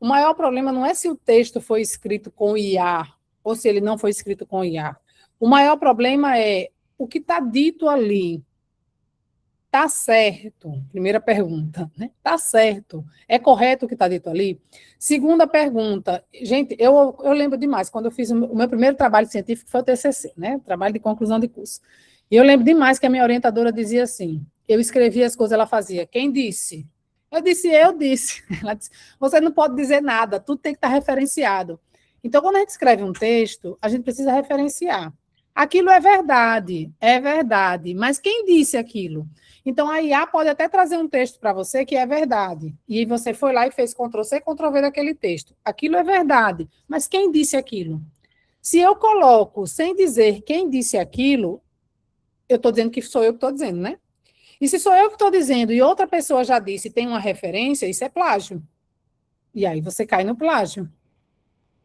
O maior problema não é se o texto foi escrito com IA ou se ele não foi escrito com IA. O maior problema é o que está dito ali, Tá certo? Primeira pergunta, né? Tá certo? É correto o que está dito ali? Segunda pergunta, gente, eu lembro demais, quando eu fiz o meu primeiro trabalho científico, foi o TCC, né? Trabalho de conclusão de curso. E eu lembro demais que a minha orientadora dizia assim, eu escrevia as coisas, ela fazia, quem disse? Eu disse. Ela disse, você não pode dizer nada, tudo tem que estar referenciado. Então, quando a gente escreve um texto, a gente precisa referenciar. Aquilo é verdade, mas quem disse aquilo? Então, a IA pode até trazer um texto para você que é verdade, e você foi lá e fez Ctrl+C, Ctrl+V daquele texto. Aquilo é verdade, mas quem disse aquilo? Se eu coloco sem dizer quem disse aquilo, eu estou dizendo que sou eu que estou dizendo, né? E se sou eu que estou dizendo e outra pessoa já disse e tem uma referência, isso é plágio. E aí você cai no plágio.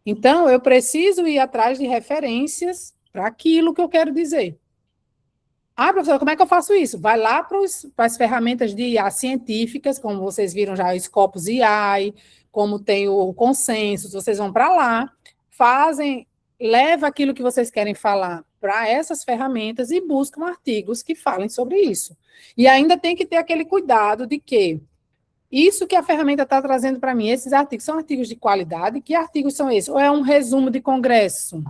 Então, eu preciso ir atrás de referências para aquilo que eu quero dizer. Ah, professora, como é que eu faço isso? Vai lá para as ferramentas de IA científicas, como vocês viram já, o Scopus AI, como tem o Consensus, vocês vão para lá, leva aquilo que vocês querem falar para essas ferramentas e buscam artigos que falem sobre isso. E ainda tem que ter aquele cuidado de que isso que a ferramenta está trazendo para mim, esses artigos, são artigos de qualidade. Que artigos são esses? Ou é um resumo de congresso?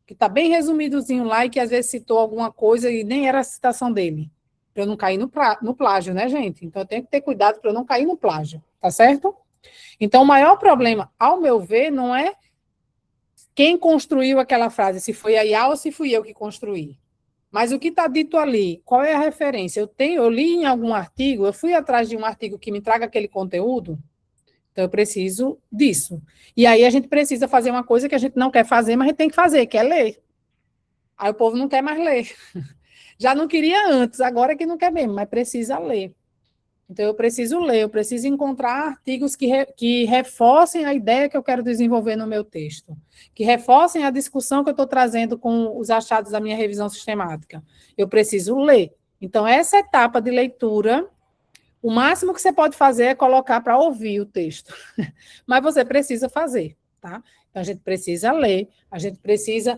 Que está bem resumidozinho lá e que às vezes citou alguma coisa e nem era a citação dele. Para eu não cair no plágio, né, gente? Então, eu tenho que ter cuidado para eu não cair no plágio, tá certo? Então, o maior problema, ao meu ver, não é quem construiu aquela frase, se foi a IA ou se fui eu que construí. Mas o que está dito ali, qual é a referência? Eu li em algum artigo, eu fui atrás de um artigo que me traga aquele conteúdo, então eu preciso disso. E aí a gente precisa fazer uma coisa que a gente não quer fazer, mas a gente tem que fazer, que é ler. Aí o povo não quer mais ler. Já não queria antes, agora é que não quer mesmo, mas precisa ler. Então, eu preciso ler, eu preciso encontrar artigos que reforcem a ideia que eu quero desenvolver no meu texto, que reforcem a discussão que eu estou trazendo com os achados da minha revisão sistemática. Eu preciso ler. Então, essa etapa de leitura, o máximo que você pode fazer é colocar para ouvir o texto. Mas você precisa fazer, tá? Então, a gente precisa ler, a gente precisa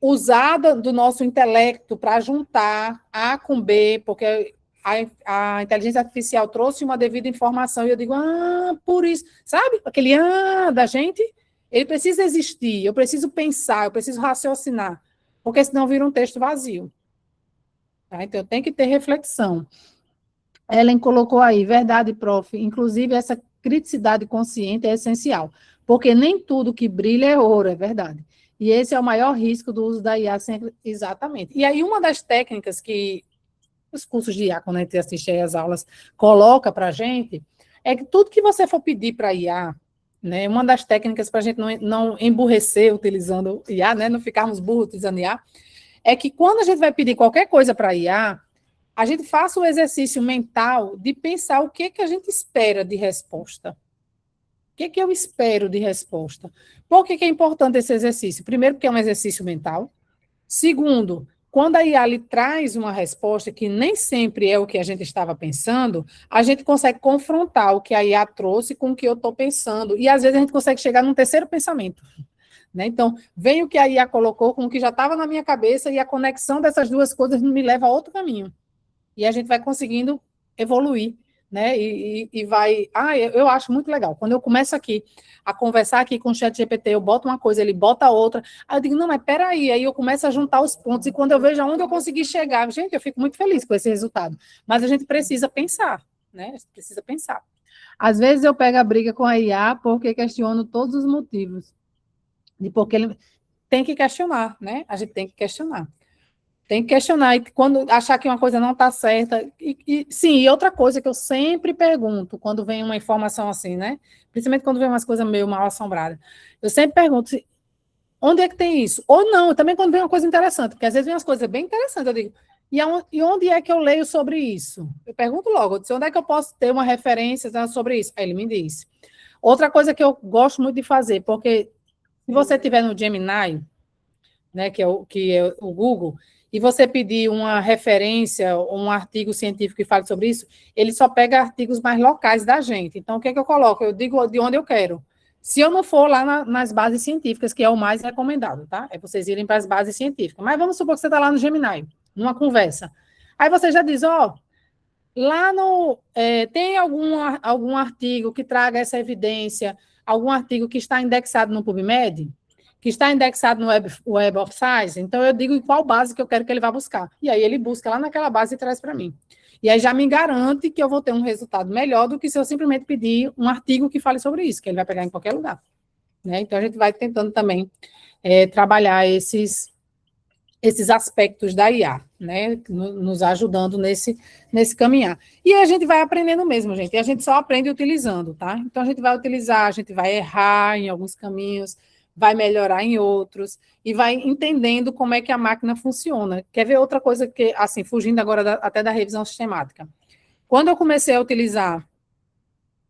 usar do nosso intelecto para juntar A com B, porque a inteligência artificial trouxe uma devida informação, e eu digo, por isso, sabe? Aquele da gente, ele precisa existir, eu preciso pensar, eu preciso raciocinar, porque senão vira um texto vazio. Tá? Então, eu tenho que ter reflexão. Ellen colocou aí, verdade, prof. Inclusive, essa criticidade consciente é essencial, porque nem tudo que brilha é ouro, é verdade. E esse é o maior risco do uso da IA, sempre, exatamente. E aí, uma das técnicas que os cursos de IA, quando a gente assiste aí as aulas, coloca para a gente, é que tudo que você for pedir para a IA, né, uma das técnicas para a gente não emburrecer utilizando IA, né, não ficarmos burros utilizando IA, é que quando a gente vai pedir qualquer coisa para a IA, a gente faça o exercício mental de pensar o que a gente espera de resposta. O que eu espero de resposta? Por que é importante esse exercício? Primeiro, porque é um exercício mental. Segundo, quando a IA lhe traz uma resposta que nem sempre é o que a gente estava pensando, a gente consegue confrontar o que a IA trouxe com o que eu estou pensando. E, às vezes, a gente consegue chegar num terceiro pensamento. Né? Então, vem o que a IA colocou com o que já estava na minha cabeça e a conexão dessas duas coisas me leva a outro caminho. E a gente vai conseguindo evoluir, né? E vai... eu acho muito legal. Quando eu começo aqui a conversar aqui com o ChatGPT, eu boto uma coisa, ele bota outra, aí eu digo, não, mas peraí, aí eu começo a juntar os pontos, e quando eu vejo aonde eu consegui chegar, gente, eu fico muito feliz com esse resultado. Mas a gente precisa pensar, né? A gente precisa pensar. Às vezes eu pego a briga com a IA porque questiono todos os motivos. E porque ele tem que questionar, né? A gente tem que questionar. Tem que questionar, e quando achar que uma coisa não está certa. Sim, e outra coisa que eu sempre pergunto, quando vem uma informação assim, né? Principalmente quando vem umas coisas meio mal assombradas. Eu sempre pergunto, onde é que tem isso? Ou não, também quando vem uma coisa interessante, porque às vezes vem umas coisas bem interessantes, eu digo, e onde é que eu leio sobre isso? Eu pergunto logo, eu disse, onde é que eu posso ter uma referência sobre isso? Aí ele me diz. Outra coisa que eu gosto muito de fazer, porque se você tiver no Gemini, né, que é o Google, e você pedir uma referência, um artigo científico que fale sobre isso, ele só pega artigos mais locais da gente. Então, o que é que eu coloco? Eu digo de onde eu quero. Se eu não for lá nas bases científicas, que é o mais recomendado, tá? É vocês irem para as bases científicas. Mas vamos supor que você está lá no Gemini, numa conversa. Aí você já diz, Lá no... tem algum artigo que traga essa evidência, algum artigo que está indexado no PubMed, que está indexado no Web of Science, então eu digo em qual base que eu quero que ele vá buscar. E aí ele busca lá naquela base e traz para mim. E aí já me garante que eu vou ter um resultado melhor do que se eu simplesmente pedir um artigo que fale sobre isso, que ele vai pegar em qualquer lugar. Né? Então a gente vai tentando também trabalhar esses aspectos da IA, né, nos ajudando nesse caminhar. E a gente vai aprendendo mesmo, gente, e a gente só aprende utilizando, tá? Então, a gente vai utilizar, a gente vai errar em alguns caminhos, vai melhorar em outros, e vai entendendo como é que a máquina funciona. Quer ver outra coisa que, assim, fugindo agora até da revisão sistemática? Quando eu comecei a utilizar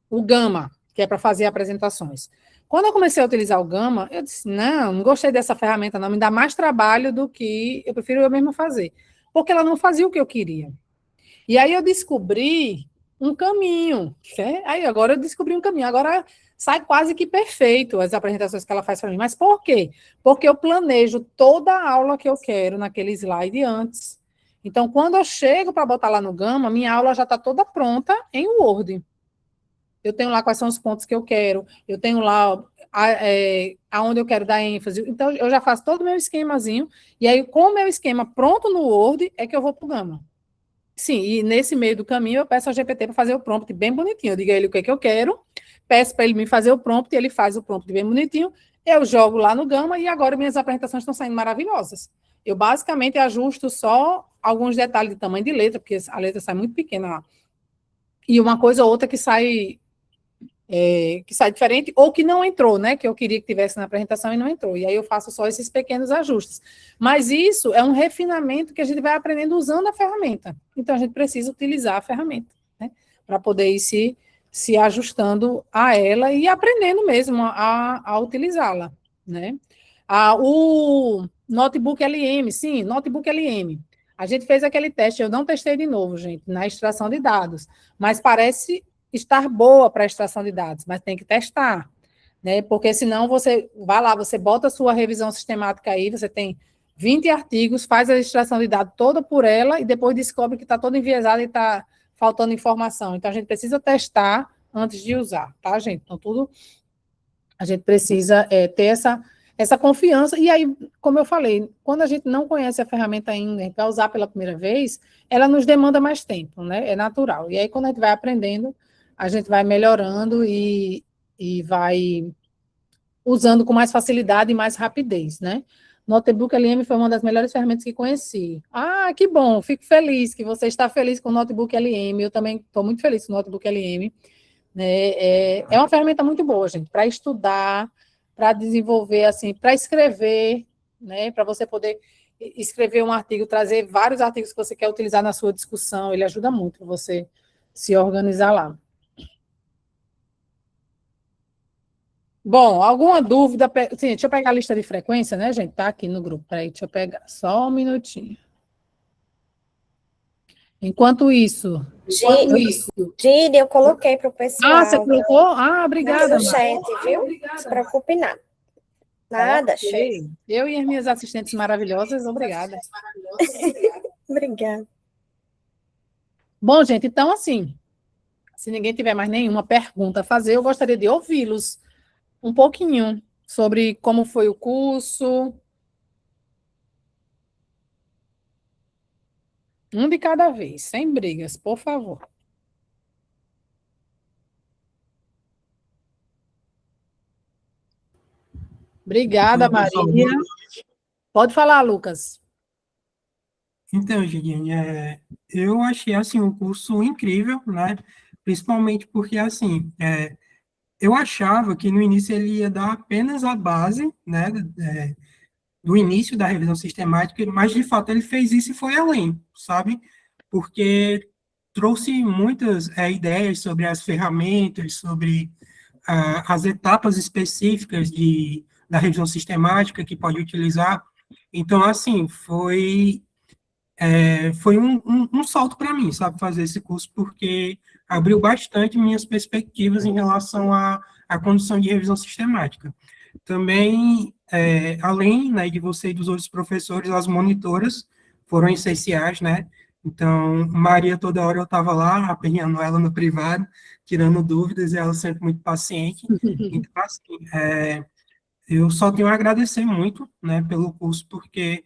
o Gama, que é para fazer apresentações, quando eu comecei a utilizar o Gama, eu disse, não gostei dessa ferramenta, não, me dá mais trabalho do que eu prefiro eu mesma fazer, porque ela não fazia o que eu queria. E aí eu descobri um caminho, certo? Aí agora eu descobri um caminho, agora sai quase que perfeito as apresentações que ela faz para mim. Mas por quê? Porque eu planejo toda a aula que eu quero naquele slide antes. Então, quando eu chego para botar lá no Gama, minha aula já está toda pronta em Word. Eu tenho lá quais são os pontos que eu quero, eu tenho lá aonde eu quero dar ênfase. Então, eu já faço todo o meu esquemazinho, e aí, com o meu esquema pronto no Word, é que eu vou para o Gama. Sim, e nesse meio do caminho, eu peço ao GPT para fazer o prompt bem bonitinho. Eu digo a ele o que é que eu quero, peço para ele me fazer o prompt, ele faz o prompt bem bonitinho, eu jogo lá no Gama, e agora minhas apresentações estão saindo maravilhosas. Eu, basicamente, ajusto só alguns detalhes de tamanho de letra, porque a letra sai muito pequena lá. E uma coisa ou outra que sai diferente, ou que não entrou, né? Que eu queria que tivesse na apresentação e não entrou. E aí eu faço só esses pequenos ajustes. Mas isso é um refinamento que a gente vai aprendendo usando a ferramenta. Então a gente precisa utilizar a ferramenta, né? Para poder ir se ajustando a ela e aprendendo mesmo a utilizá-la, né? O Notebook LM, sim, Notebook LM. A gente fez aquele teste, eu não testei de novo, gente, na extração de dados, mas parece estar boa para a extração de dados, mas tem que testar, né? Porque senão você vai lá, você bota a sua revisão sistemática aí, você tem 20 artigos, faz a extração de dados toda por ela e depois descobre que está toda enviesada e está faltando informação. Então, a gente precisa testar antes de usar, tá, gente? Então, tudo a gente precisa ter essa confiança. E aí, como eu falei, quando a gente não conhece a ferramenta ainda, para usar pela primeira vez, ela nos demanda mais tempo, né? É natural. E aí, quando a gente vai aprendendo, a gente vai melhorando e vai usando com mais facilidade e mais rapidez, né? Notebook LM foi uma das melhores ferramentas que conheci. Ah, que bom, fico feliz que você está feliz com o Notebook LM. Eu também estou muito feliz com o Notebook LM. Né? É uma ferramenta muito boa, gente, para estudar, para desenvolver, assim, para escrever, né? Para você poder escrever um artigo, trazer vários artigos que você quer utilizar na sua discussão. Ele ajuda muito para você se organizar lá. Bom, alguma dúvida? Sim, deixa eu pegar a lista de frequência, né, gente? Tá aqui no grupo. Peraí, deixa eu pegar só um minutinho. Enquanto isso. Gide, eu coloquei para o pessoal. Ah, você colocou? Ah, obrigada, no chat, viu? Não se preocupe, não. Nada, okay. chefe. Eu e as minhas assistentes maravilhosas, obrigada. Obrigada. Bom, gente, então, assim, se ninguém tiver mais nenhuma pergunta a fazer, eu gostaria de ouvi-los um pouquinho sobre como foi o curso. Um de cada vez, sem brigas, por favor. Obrigada, Maria. Pode falar, Lucas. Então, Gideon, eu achei, assim, um curso incrível, né? Principalmente porque, assim, eu achava que no início ele ia dar apenas a base, né? Do início da revisão sistemática, mas, de fato, ele fez isso e foi além, sabe? Porque trouxe muitas ideias sobre as ferramentas, sobre as etapas específicas da revisão sistemática que pode utilizar. Então, assim, foi um salto para mim, sabe, fazer esse curso, porque abriu bastante minhas perspectivas em relação à condução de revisão sistemática. Também, além, né, de você e dos outros professores, as monitoras foram essenciais, né, Então, Maria, toda hora eu estava lá, aperreando ela no privado, tirando dúvidas, e ela sempre muito paciente. Então, assim, eu só tenho a agradecer muito, né, pelo curso, porque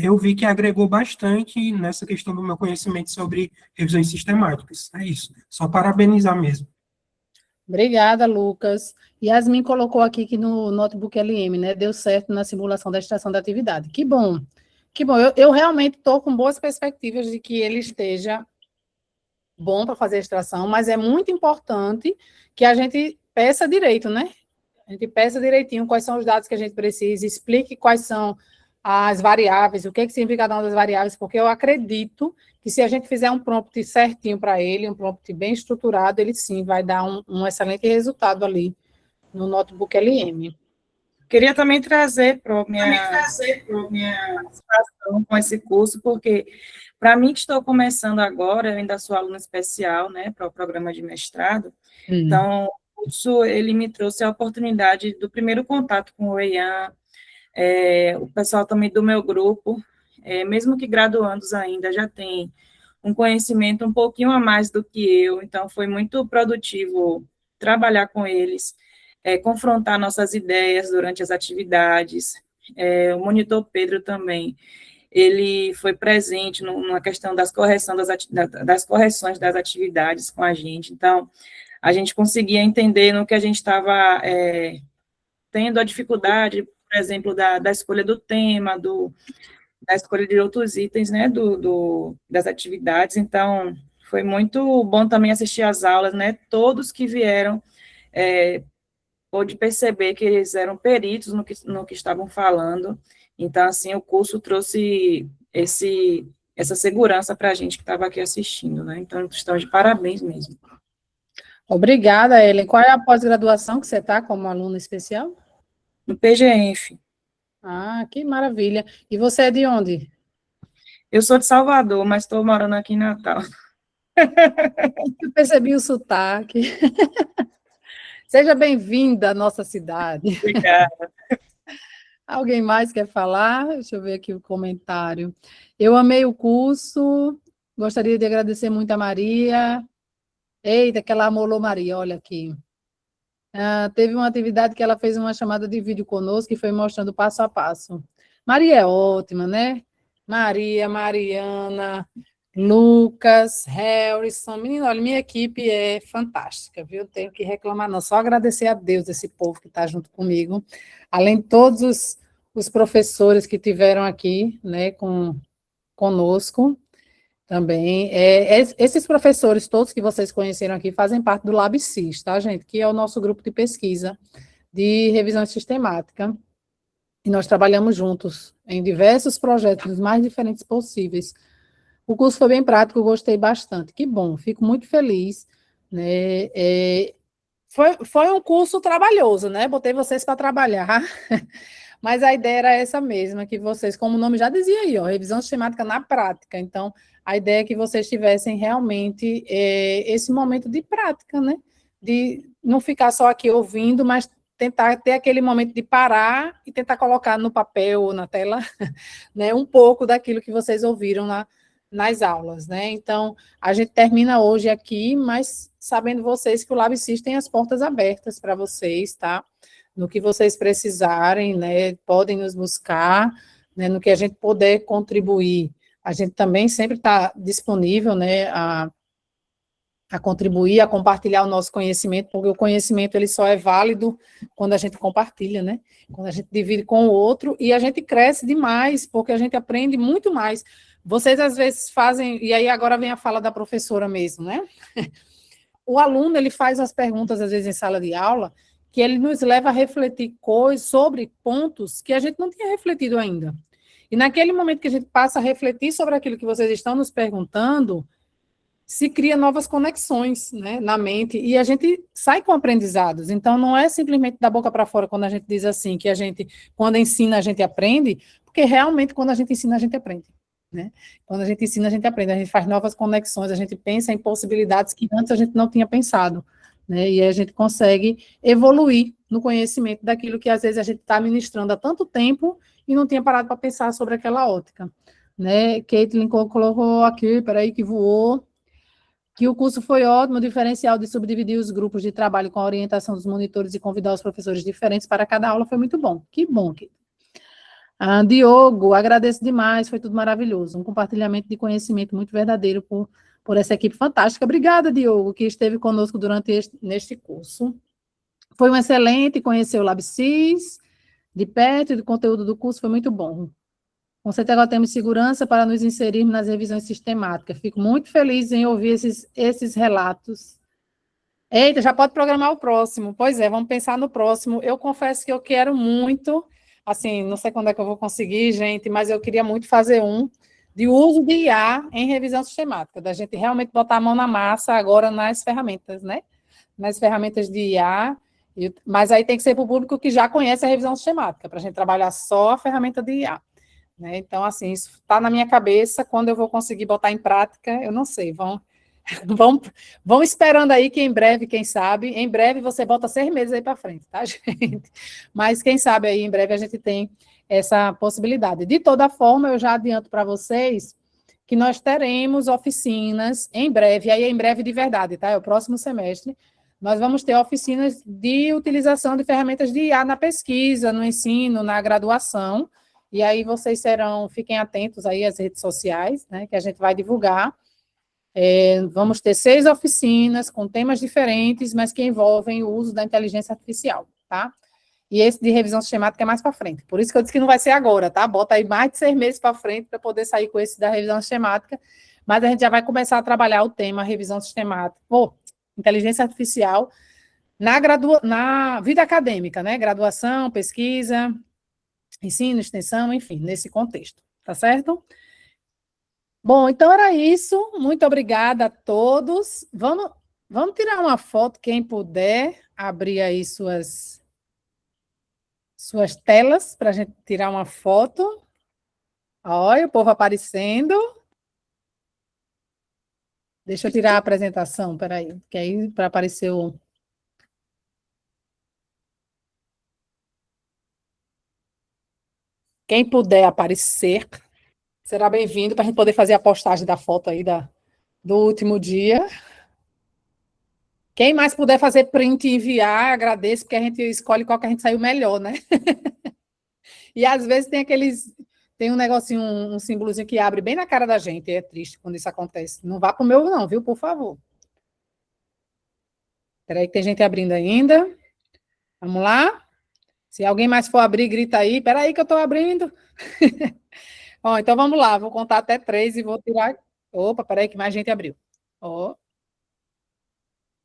eu vi que agregou bastante nessa questão do meu conhecimento sobre revisões sistemáticas. É isso. Só parabenizar mesmo. Obrigada, Lucas. Yasmin colocou aqui que no Notebook LM, né, deu certo na simulação da extração da atividade. Que bom. Que bom. Eu realmente estou com boas perspectivas de que ele esteja bom para fazer a extração, mas é muito importante que a gente peça direito, né? A gente peça direitinho quais são os dados que a gente precisa, explique quais são as variáveis, o que significa cada uma das variáveis, porque eu acredito que se a gente fizer um prompt certinho para ele, um prompt bem estruturado, ele sim vai dar um excelente resultado ali no Notebook LM. Queria também trazer para minha participação com esse curso, porque para mim que estou começando agora, eu ainda sou aluna especial, né, para o programa de mestrado, então o curso, ele me trouxe a oportunidade do primeiro contato com o EIAM, o pessoal também do meu grupo, mesmo que graduandos ainda, já tem um conhecimento um pouquinho a mais do que eu, então foi muito produtivo trabalhar com eles, confrontar nossas ideias durante as atividades. O monitor Pedro também, ele foi presente na questão das correções das atividades com a gente, então a gente conseguia entender no que a gente estava tendo a dificuldade, por exemplo, da escolha do tema, da escolha de outros itens, né, das atividades, então foi muito bom também assistir às aulas, né, todos que vieram, pôde perceber que eles eram peritos no que estavam falando, então, assim, o curso trouxe essa segurança para a gente que estava aqui assistindo, né, então estamos de parabéns mesmo. Obrigada, Ellen. Qual é a pós-graduação que você está como aluna especial? No PGF. Ah, que maravilha. E você é de onde? Eu sou de Salvador, mas estou morando aqui em Natal. Eu percebi o sotaque. Seja bem-vinda à nossa cidade. Obrigada. Alguém mais quer falar? Deixa eu ver aqui o comentário. Eu amei o curso, gostaria de agradecer muito a Maria. Eita, que ela amolou Maria, olha aqui. Teve uma atividade que ela fez uma chamada de vídeo conosco e foi mostrando passo a passo. Maria é ótima, né? Maria, Mariana, Lucas, Harrison. Menino, olha, minha equipe é fantástica, viu? Tenho que reclamar, não. Só agradecer a Deus, esse povo que está junto comigo. Além de todos os professores que tiveram aqui, né, conosco também. Esses professores, todos que vocês conheceram aqui, fazem parte do LabSys, tá, gente? Que é o nosso grupo de pesquisa de revisão sistemática. E nós trabalhamos juntos em diversos projetos, os mais diferentes possíveis. O curso foi bem prático, eu gostei bastante. Que bom, fico muito feliz, né? Foi um curso trabalhoso, né? Botei vocês para trabalhar, mas a ideia era essa mesma, que vocês, como o nome já dizia aí, ó, revisão sistemática na prática. Então, a ideia é que vocês tivessem realmente esse momento de prática, né? De não ficar só aqui ouvindo, mas tentar ter aquele momento de parar e tentar colocar no papel ou na tela, né, um pouco daquilo que vocês ouviram nas aulas, né? Então, a gente termina hoje aqui, mas sabendo vocês que o LabSys tem as portas abertas para vocês, tá? No que vocês precisarem, né, podem nos buscar, né, no que a gente puder contribuir. A gente também sempre está disponível, né, a contribuir, a compartilhar o nosso conhecimento, porque o conhecimento ele só é válido quando a gente compartilha, né? Quando a gente divide com o outro, e a gente cresce demais, porque a gente aprende muito mais. Vocês, às vezes, fazem, e aí agora vem a fala da professora mesmo, né? O aluno, ele faz as perguntas, às vezes, em sala de aula, que ele nos leva a refletir coisas sobre pontos que a gente não tinha refletido ainda. E naquele momento que a gente passa a refletir sobre aquilo que vocês estão nos perguntando, se cria novas conexões, né, na mente, e a gente sai com aprendizados. Então, não é simplesmente da boca para fora quando a gente diz assim, que a gente, quando ensina, a gente aprende, porque realmente, quando a gente ensina, a gente aprende, né? Quando a gente ensina, a gente aprende, a gente faz novas conexões, a gente pensa em possibilidades que antes a gente não tinha pensado, né? E aí a gente consegue evoluir no conhecimento daquilo que, às vezes, a gente está ministrando há tanto tempo e não tinha parado para pensar sobre aquela ótica. né? Caitlin colocou aqui, peraí, que voou, que o curso foi ótimo, o diferencial de subdividir os grupos de trabalho com a orientação dos monitores e convidar os professores diferentes para cada aula foi muito bom. Que bom, Caitlin. Diogo, agradeço demais, foi tudo maravilhoso. Um compartilhamento de conhecimento muito verdadeiro por essa equipe fantástica. Obrigada, Diogo, que esteve conosco neste curso. Foi um excelente conhecer o LabSys de perto e o conteúdo do curso foi muito bom. Com certeza agora temos segurança para nos inserirmos nas revisões sistemáticas. Fico muito feliz em ouvir esses relatos. Eita, já pode programar o próximo. Pois é, vamos pensar no próximo. Eu confesso que eu quero muito, assim, não sei quando é que eu vou conseguir, gente, mas eu queria muito fazer um de uso de IA em revisão sistemática, da gente realmente botar a mão na massa agora nas ferramentas, né? Nas ferramentas de IA, mas aí tem que ser para o público que já conhece a revisão sistemática, para a gente trabalhar só a ferramenta de IA. Né? Então, assim, isso está na minha cabeça, quando eu vou conseguir botar em prática, eu não sei, vão esperando aí que em breve, quem sabe, em breve você bota 6 meses aí para frente, tá, gente? Mas quem sabe aí, em breve a gente tem essa possibilidade. De toda forma, eu já adianto para vocês que nós teremos oficinas em breve, aí em breve de verdade, tá? É o próximo semestre, nós vamos ter oficinas de utilização de ferramentas de IA na pesquisa, no ensino, na graduação, e aí vocês fiquem atentos aí às redes sociais, né, que a gente vai divulgar. Vamos ter 6 oficinas com temas diferentes, mas que envolvem o uso da inteligência artificial, tá? E esse de revisão sistemática é mais para frente. Por isso que eu disse que não vai ser agora, tá? Bota aí mais de 6 meses para frente para poder sair com esse da revisão sistemática, mas a gente já vai começar a trabalhar o tema revisão sistemática, inteligência artificial, na vida acadêmica, né? Graduação, pesquisa, ensino, extensão, enfim, nesse contexto, tá certo? Bom, então era isso. Muito obrigada a todos. Vamos tirar uma foto, quem puder, abrir aí suas telas para a gente tirar uma foto. Olha, o povo aparecendo. Deixa eu tirar a apresentação, peraí, que aí para aparecer o... Quem puder aparecer, será bem-vindo para a gente poder fazer a postagem da foto aí do último dia. Quem mais puder fazer print e enviar, agradeço, porque a gente escolhe qual que a gente saiu melhor, né? E às vezes tem um negocinho, um símbolozinho que abre bem na cara da gente, é triste quando isso acontece. Não vá pro meu não, viu, por favor. Espera aí que tem gente abrindo ainda. Vamos lá? Se alguém mais for abrir, grita aí. Espera aí que eu estou abrindo. Ó, então vamos lá, vou contar até 3 e vou tirar... Opa, espera aí que mais gente abriu. Ó.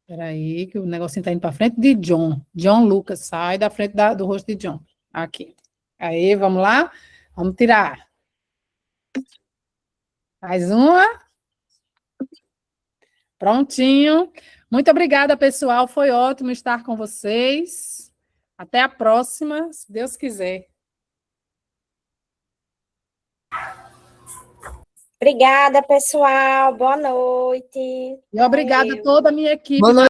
Espera aí que o negocinho está indo para frente de John. John Lucas, sai da frente do rosto de John. Aqui. Aí, vamos lá? Vamos tirar. Mais uma. Prontinho. Muito obrigada, pessoal. Foi ótimo estar com vocês. Até a próxima, se Deus quiser. Obrigada, pessoal. Boa noite. E obrigada a Valeu. toda a minha equipe. Boa noite.